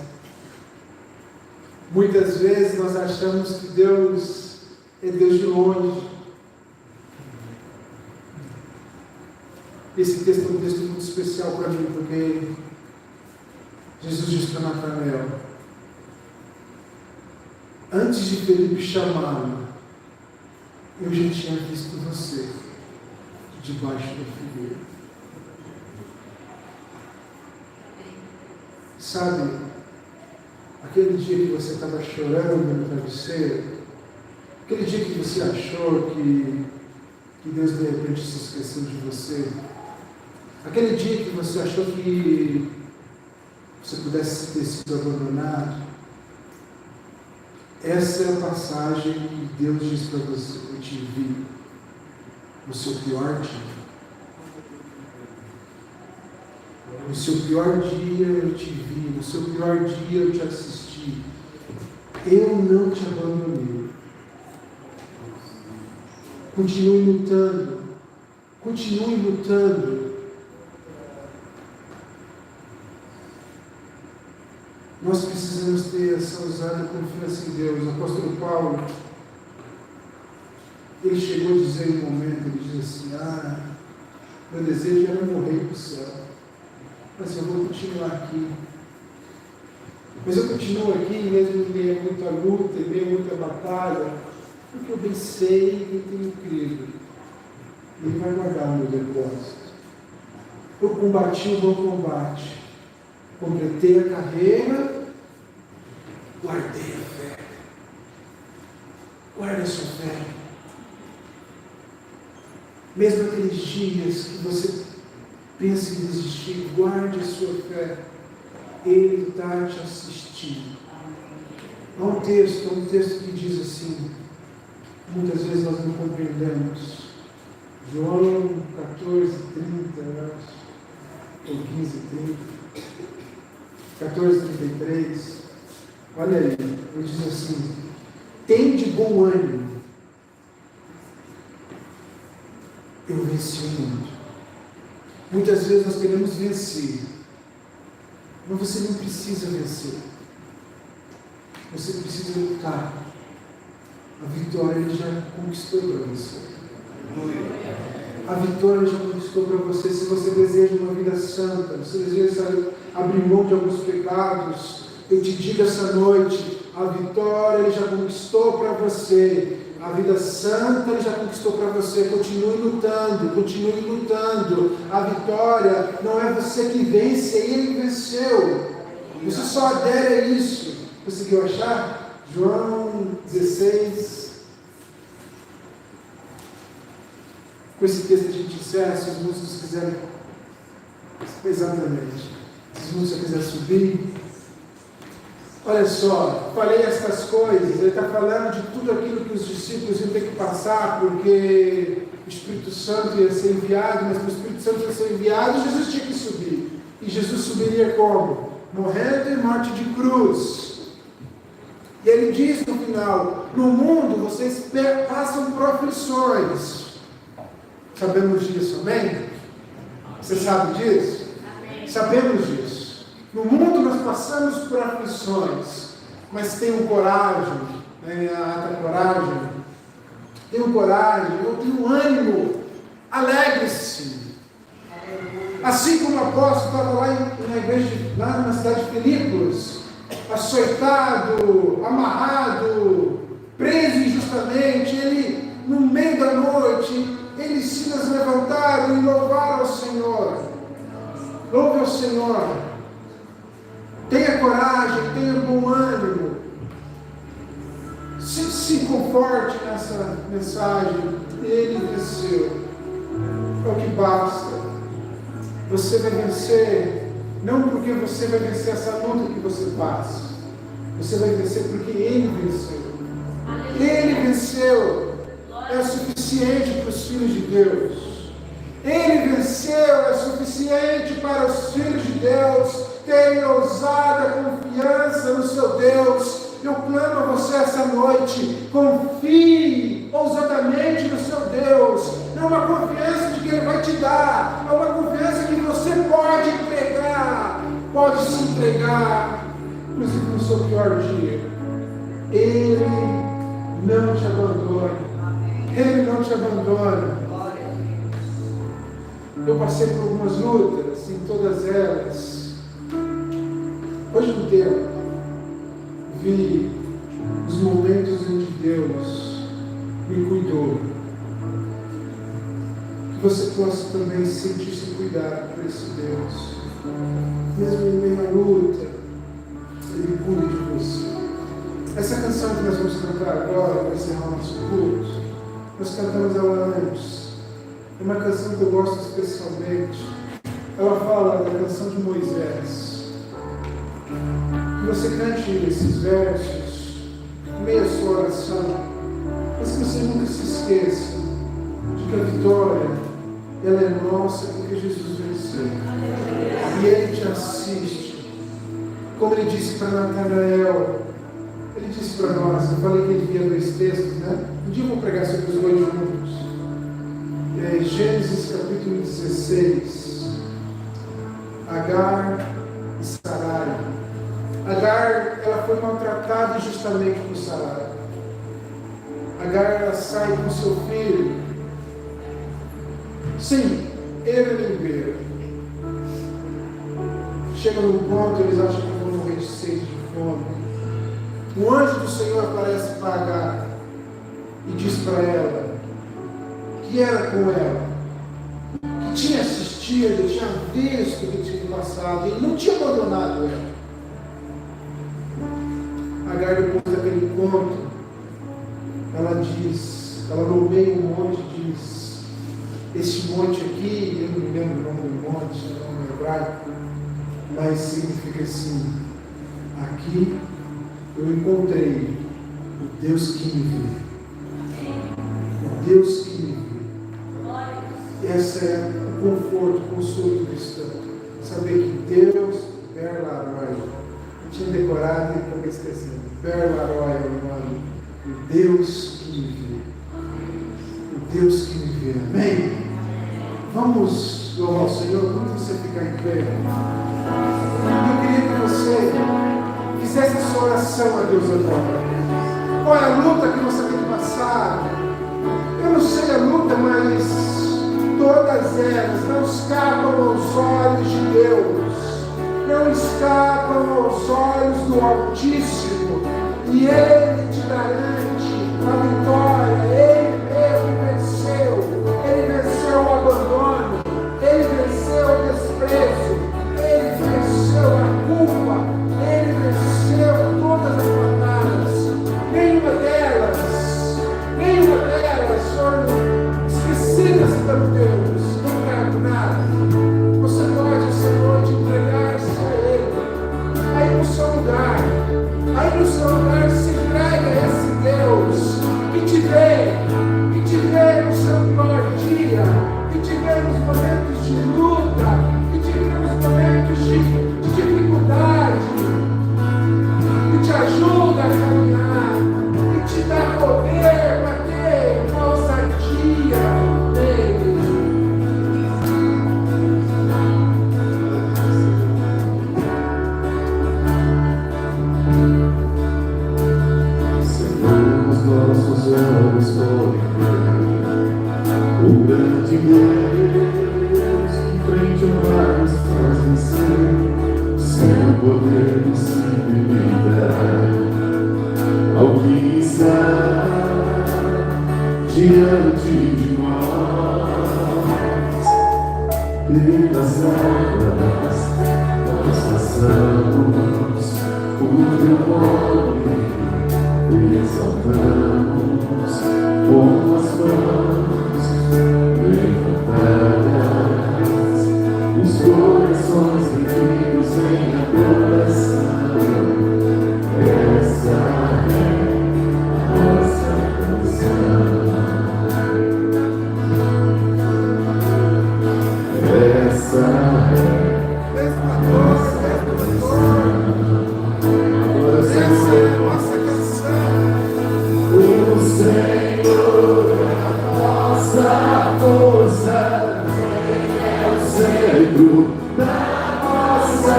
Muitas vezes nós achamos que Deus é Deus de longe. Esse texto é um texto muito especial para mim, porque Jesus diz para Natanael: antes de Felipe chamá-lo, eu já tinha visto você debaixo da figueira. Sabe, aquele dia que você estava chorando no travesseiro, aquele dia que você achou que Deus de repente se esqueceu de você, aquele dia que você achou que você pudesse ter sido abandonado, essa é a passagem que Deus diz para você: eu te vi no seu pior dia. No seu pior dia eu te vi, no seu pior dia eu te assisti. Eu não te abandonei. Continue lutando. Continue lutando. Nós precisamos ter essa ousada confiança em Deus. O apóstolo Paulo, ele chegou a dizer em um momento, ele diz assim: meu desejo era morrer para o céu, mas eu vou continuar aqui. Mas eu continuo aqui mesmo em meio a muita luta, em meio a muita batalha, porque eu bem sei e tenho crido. Ele vai guardar o meu depósito. Eu combati o bom combate, completei a carreira, guardei a fé. Guarde a sua fé. Mesmo aqueles dias que você pensa em desistir, guarde a sua fé. Ele está te assistindo. Há um texto que diz assim, muitas vezes nós não compreendemos. João 14, 30, eu acho, ou 15, 30, 14, 33. Olha aí, ele diz assim: tende bom ânimo, eu venci o mundo. Muitas vezes nós queremos vencer, mas você não precisa vencer. Você precisa lutar. A vitória ele já conquistou para você. A vitória ele já conquistou para você. Se você deseja uma vida santa, se você deseja abrir mão de alguns pecados, eu te digo essa noite, a vitória ele já conquistou para você. A vida santa ele já conquistou para você. Continue lutando, continue lutando. A vitória não é você que vence, é ele que venceu. Você só adere a isso. Conseguiu achar? João 16. Com esse texto a gente encerra. Se os músicos quiserem. Exatamente. Se os músicos quiserem subir. Olha só, falei estas coisas, ele está falando de tudo aquilo que os discípulos iam ter que passar, porque o Espírito Santo ia ser enviado, mas para o Espírito Santo ia ser enviado, Jesus tinha que subir. E Jesus subiria como? Morrendo em morte de cruz. E ele diz no final: no mundo vocês passam por aflições. Sabemos disso, amém? Você sabe disso? Amém. Sabemos disso. No mundo nós passamos por aflições, mas tenham coragem, tenham coragem, eu tenho ânimo, alegre-se. Assim como o apóstolo estava lá na igreja, lá na cidade de Filipos, açoitado, amarrado, preso injustamente, ele, no meio da noite, ele se levantaram e louvaram ao Senhor. Louve ao Senhor. Tenha coragem, tenha bom ânimo. Se conforte nessa mensagem. Ele venceu. É o que basta. Você vai vencer, não porque você vai vencer essa luta que você passa. Você vai vencer porque Ele venceu. Ele venceu. É suficiente para os filhos de Deus. Ele venceu, é suficiente para os filhos de Deus terem ousada confiança no seu Deus. Eu clamo a você essa noite, confie ousadamente no seu Deus. Não é uma confiança de que Ele vai te dar, é uma confiança que você pode entregar, pode se entregar, inclusive no seu pior dia. Ele não te abandona, Ele não te abandona. Eu passei por algumas lutas, em todas elas, hoje no tempo, vi os momentos em que Deus me cuidou. Que você possa também sentir-se cuidado por esse Deus. Mesmo em meio à luta, Ele cuida de você. Essa canção que nós vamos cantar agora, para encerrar o nosso culto, nós cantamos ela antes. É uma canção que eu gosto especialmente. Ela fala da canção de Moisés. Que você cante esses versos em meio à sua oração, mas que você nunca se esqueça de que a vitória, ela é nossa porque Jesus venceu. E Ele te assiste. Como Ele disse para Natanael, Ele disse para nós, eu falei que Ele via 2 textos, né? Um dia eu vou pregar sobre os 2 juntos. Gênesis capítulo 16, Agar e Sarai. Agar, ela foi maltratada injustamente por Sarai. Agar, ela sai com seu filho. Sim, ele é limpeiro. Chega num ponto, eles acham que vão morrer de sede, de fome. O anjo do Senhor aparece para Agar e diz para ela que era com ela, que tinha assistido, tinha visto o que tinha passado, ele não tinha abandonado ela. Agar, depois daquele encontro, ela diz, ela nomeia um monte e diz, este monte aqui, eu não me lembro o nome do monte, o nome hebraico, mas significa assim, aqui eu encontrei o Deus que me vê. O Deus que me vê. Esse é o conforto, o consolo cristão. Saber que Deus, Berlaroi, eu tinha decorado e acabei esquecendo. Berlaroi é o nome. O Deus que me vê. O Deus que me vê. Amém? Vamos louvar o Senhor, vamos você ficar em pé. Eu queria que você fizesse essa oração a Deus agora. Qual é a luta que você tem que passar? Eu não sei a luta, mas todas elas não escapam aos olhos de Deus, não escapam aos olhos do Altíssimo, e Ele te garante a vitória. Ele mesmo venceu, Ele venceu o abandono, Ele venceu o desprezo, Ele venceu a culpa, Ele venceu todas as batalhas. Nenhuma delas foram esquecidas por Deus, não quero nada. Você pode, Senhor, te entregar-se a Ele. Aí no seu lugar se entrega a esse Deus que te vê no seu pior dia, que te vê nos momentos de luta, que te vê nos momentos de dificuldade, que te ajuda a caminhar, que te dá poder para ter uma ousadia nele. Senhor, os nossos olhos podem ver o grande Deus que frente ao mar faz vencer, seu poder se liberar. Ao que está diante de nós, pelas águas nós passamos, o teu nome exaltamos, como as mãos levantadas, os corações rendidos em adoração. Essa é a nossa canção. Essa é a nossa canção. Essa é a nossa canção. O Senhor é a nossa força, é o centro da nossa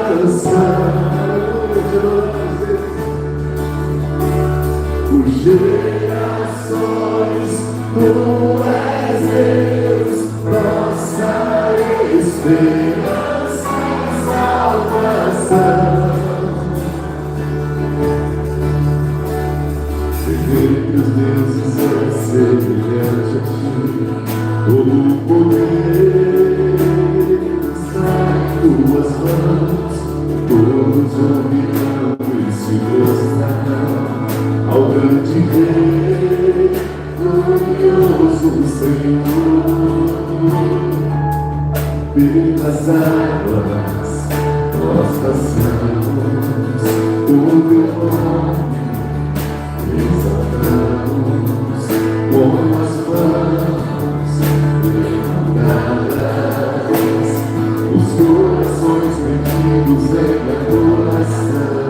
canção. Por gerações, tu és Deus, nossa esperança e salvação. Entre os deuses é semelhante a ti, todo o poder está em tuas mãos, todos ouvirão e se prostrarão ao grande Rei, glorioso Senhor. Pelas águas nós passamos, o teu nome exaltamos, com as mãos levantadas, os corações rendidos em adoração.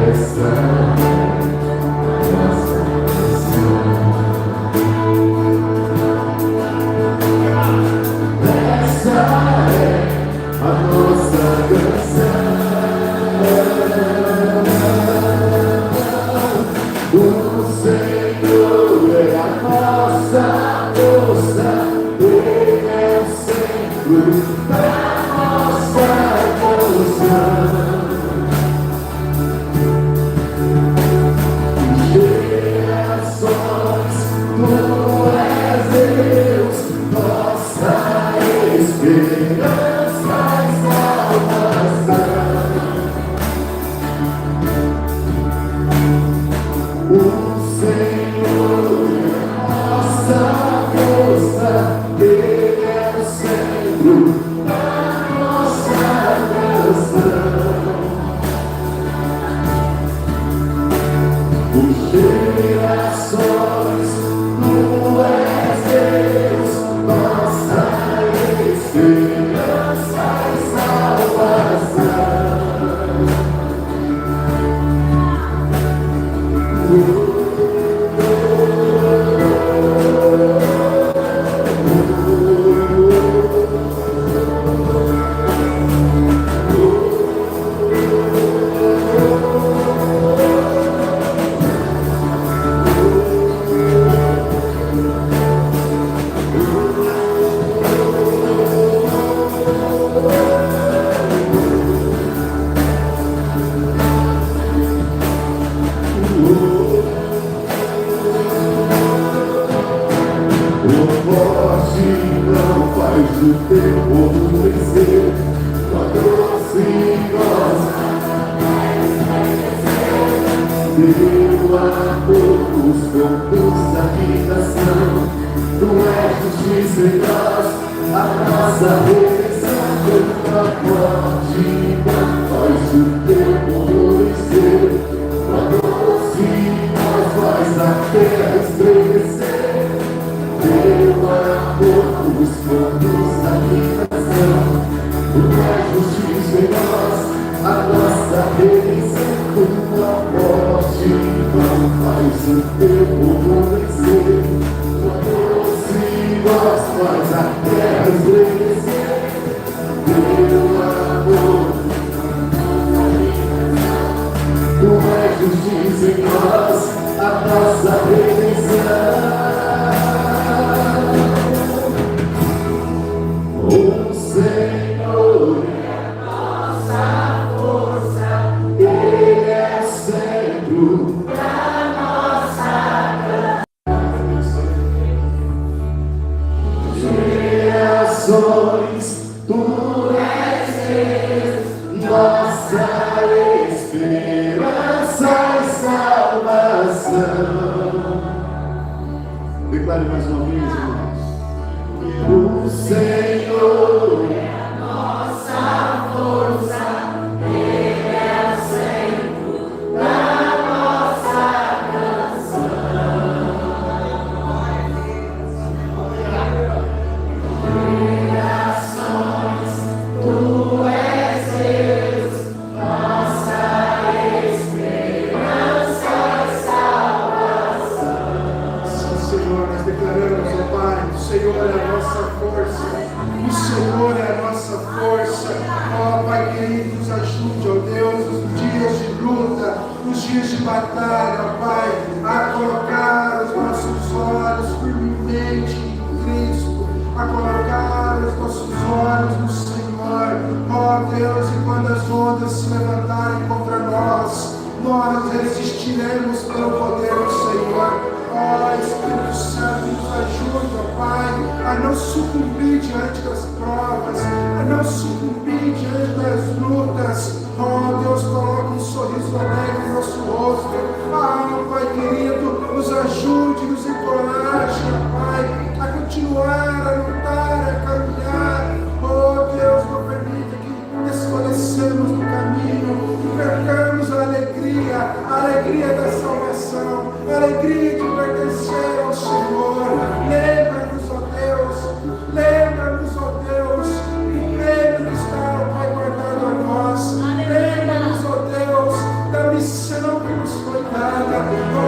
Essa é a nossa canção. Essa é a nossa canção. O Senhor é a nossa força, Ele é o centro da nossa canção. Gerações, tu és Deus, nossa esperança e salvação. O Senhor é a nossa força, Ele é o centro da nossa canção. Por gerações, tu és Deus, nossa esperança e salvação. O teu povo vencer, tua doce voz deu a poucos pontos da habitação. Tu és justiça em nós, a nossa redenção. Tua forte mão faz o teu povo vencer, tua doce voz faz a terra estremecer. Deu a poucos pontos da habitação. Tu és justiça em nós, a nossa redenção. Tua forte mão faz o teu povo vencer, tua doce voz faz a terra estremecer. Teu amor, tu és justiça em nós, a nossa redenção. O Senhor é a nossa força, Ele é o centro da nossa canção. Gerações, tu és Deus, nossa esperança e salvação. Senhor é a nossa força, Ele é o centro da nossa canção. Gerações, Tu és Deus, nossa esperança e salvação. Sim, Senhor, nós declaramos, ó Pai, o Senhor é a nossa força, o Senhor é a nossa força. Ó Pai querido, nos ajude, ó Deus, nos dias de luta, nos dias de batalha, ó Pai, a colocar os nossos olhos firmemente em Cristo, a colocar os nossos olhos no Senhor. Ó Deus, e quando as ondas se levantarem contra nós, nós resistiremos pelo poder do Senhor. Ó Espírito Santo, nos ajude, ó Pai, a não sucumbir diante das provas, a não sucumbir diante das lutas. Ó Deus, coloca um sorriso alegre no nosso rosto. Ah, Pai querido, nos ajude, nos encoraje, ó Pai, a continuar, a lutar, a caminhar. Oh Deus, não permita que desfalecemos no caminho, que percamos a alegria da salvação, a alegria de pertencer ao Senhor. Lembra-nos, ó Deus, lembra-nos, ó Deus, do prêmio que está, ó Pai, guardado a nós. Lembra-nos, ó Deus, da missão que nos foi dada. Ó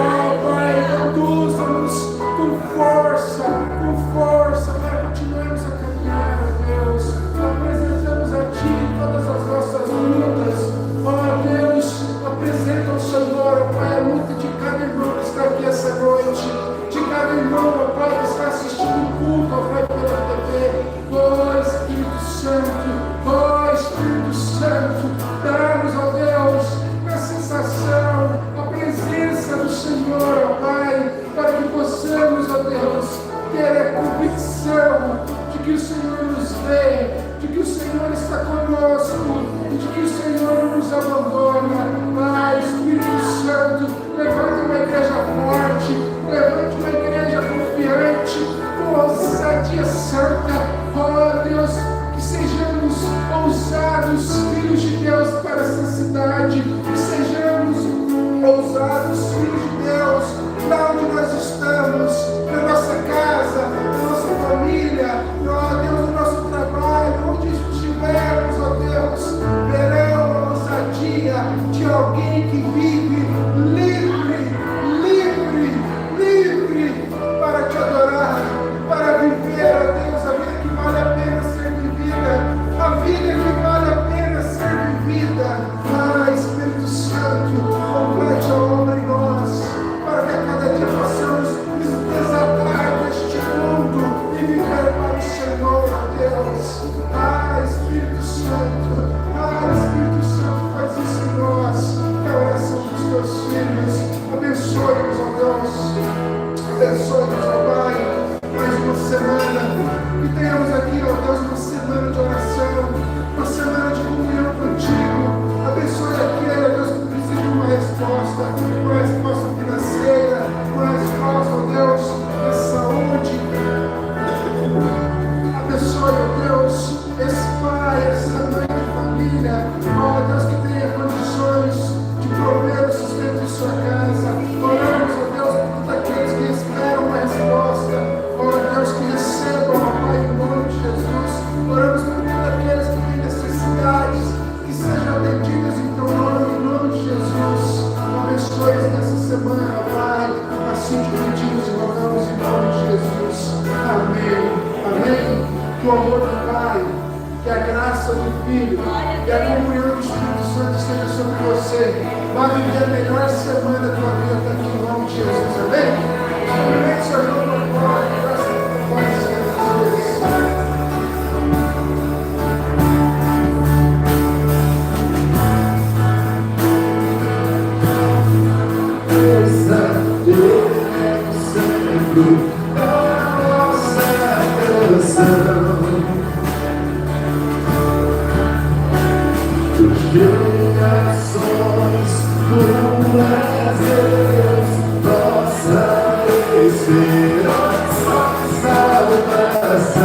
Pai, conduza-nos com força, para continuarmos a caminhar, ó Deus. Apresentamos a Ti todas as nossas lutas. Ó Deus, apresenta ao Senhor, ó Pai, a luta de cada irmão que está aqui essa noite, de cada irmão, ó Pai, que está assistindo o culto, ó Pai, pela TV. Ó Espírito Santo, dá-nos, ó Deus, a sensação, a presença do Senhor, ó Pai, para que possamos, ó Deus, ter a convicção de que o Senhor nos vê, de que o Senhor está conosco e de que o Senhor não nos abandona. Ah, Espírito Santo, levante uma igreja forte, levante uma igreja confiante, com ousadia santa. Oh Deus, que sejamos ousados, filhos de Deus, para essa cidade, que sejamos ousados, filhos de Deus, lá onde nós estamos, na nossa casa, na nossa família, ó Deus, no nosso trabalho, onde estivermos, ó Deus, verão a ousadia de alguém que vive livre para te adorar, para viver, ó Deus, a vida que vale a pena ser vivida, a vida que vale a pena ser vivida. Ah, Espírito Santo, complete a obra em nós, para que a cada dia possamos nos desatar deste mundo e viver para o Senhor, ó Deus. Ah, Espírito Santo, faz isso em nós, que é a oração dos teus filhos. Abençoe-nos, ó Deus, abençoe-nos, ó Pai, mais uma semana, que tenhamos aqui, ó Deus, uma semana de oração, uma semana de comunhão contigo. Abençoe aquele, ó Deus, que precisa de uma resposta financeira, uma resposta, ó Deus, de saúde. Abençoe, ó Deus, esse pai, essa mãe de família, ó Deus, que tenha condições de prover o sustento de sua casa. Oramos, ó Deus, por todos aqueles que esperam uma resposta, ó Deus, que recebam, ó Pai, em nome de Jesus. Oramos por todos aqueles que têm necessidades, que sejam atendidas em teu nome, em nome de Jesus. Abençoe nessa semana, ó Pai, assim te pedimos e rogamos em nome de Jesus. Amém. Amém. Que o amor do Pai, que a graça do Filho, que a comunhão do Espírito Santo esteja sobre você. Vá viver a melhor semana da tua vida aqui em nome de Jesus. Amém? Amém, seu irmão, por favor, graças a Gerações, Tu és Deus, nossa esperança, salvação.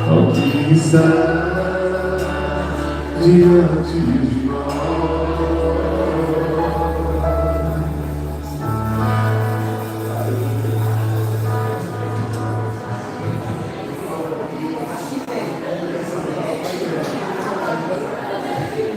ao que está diante de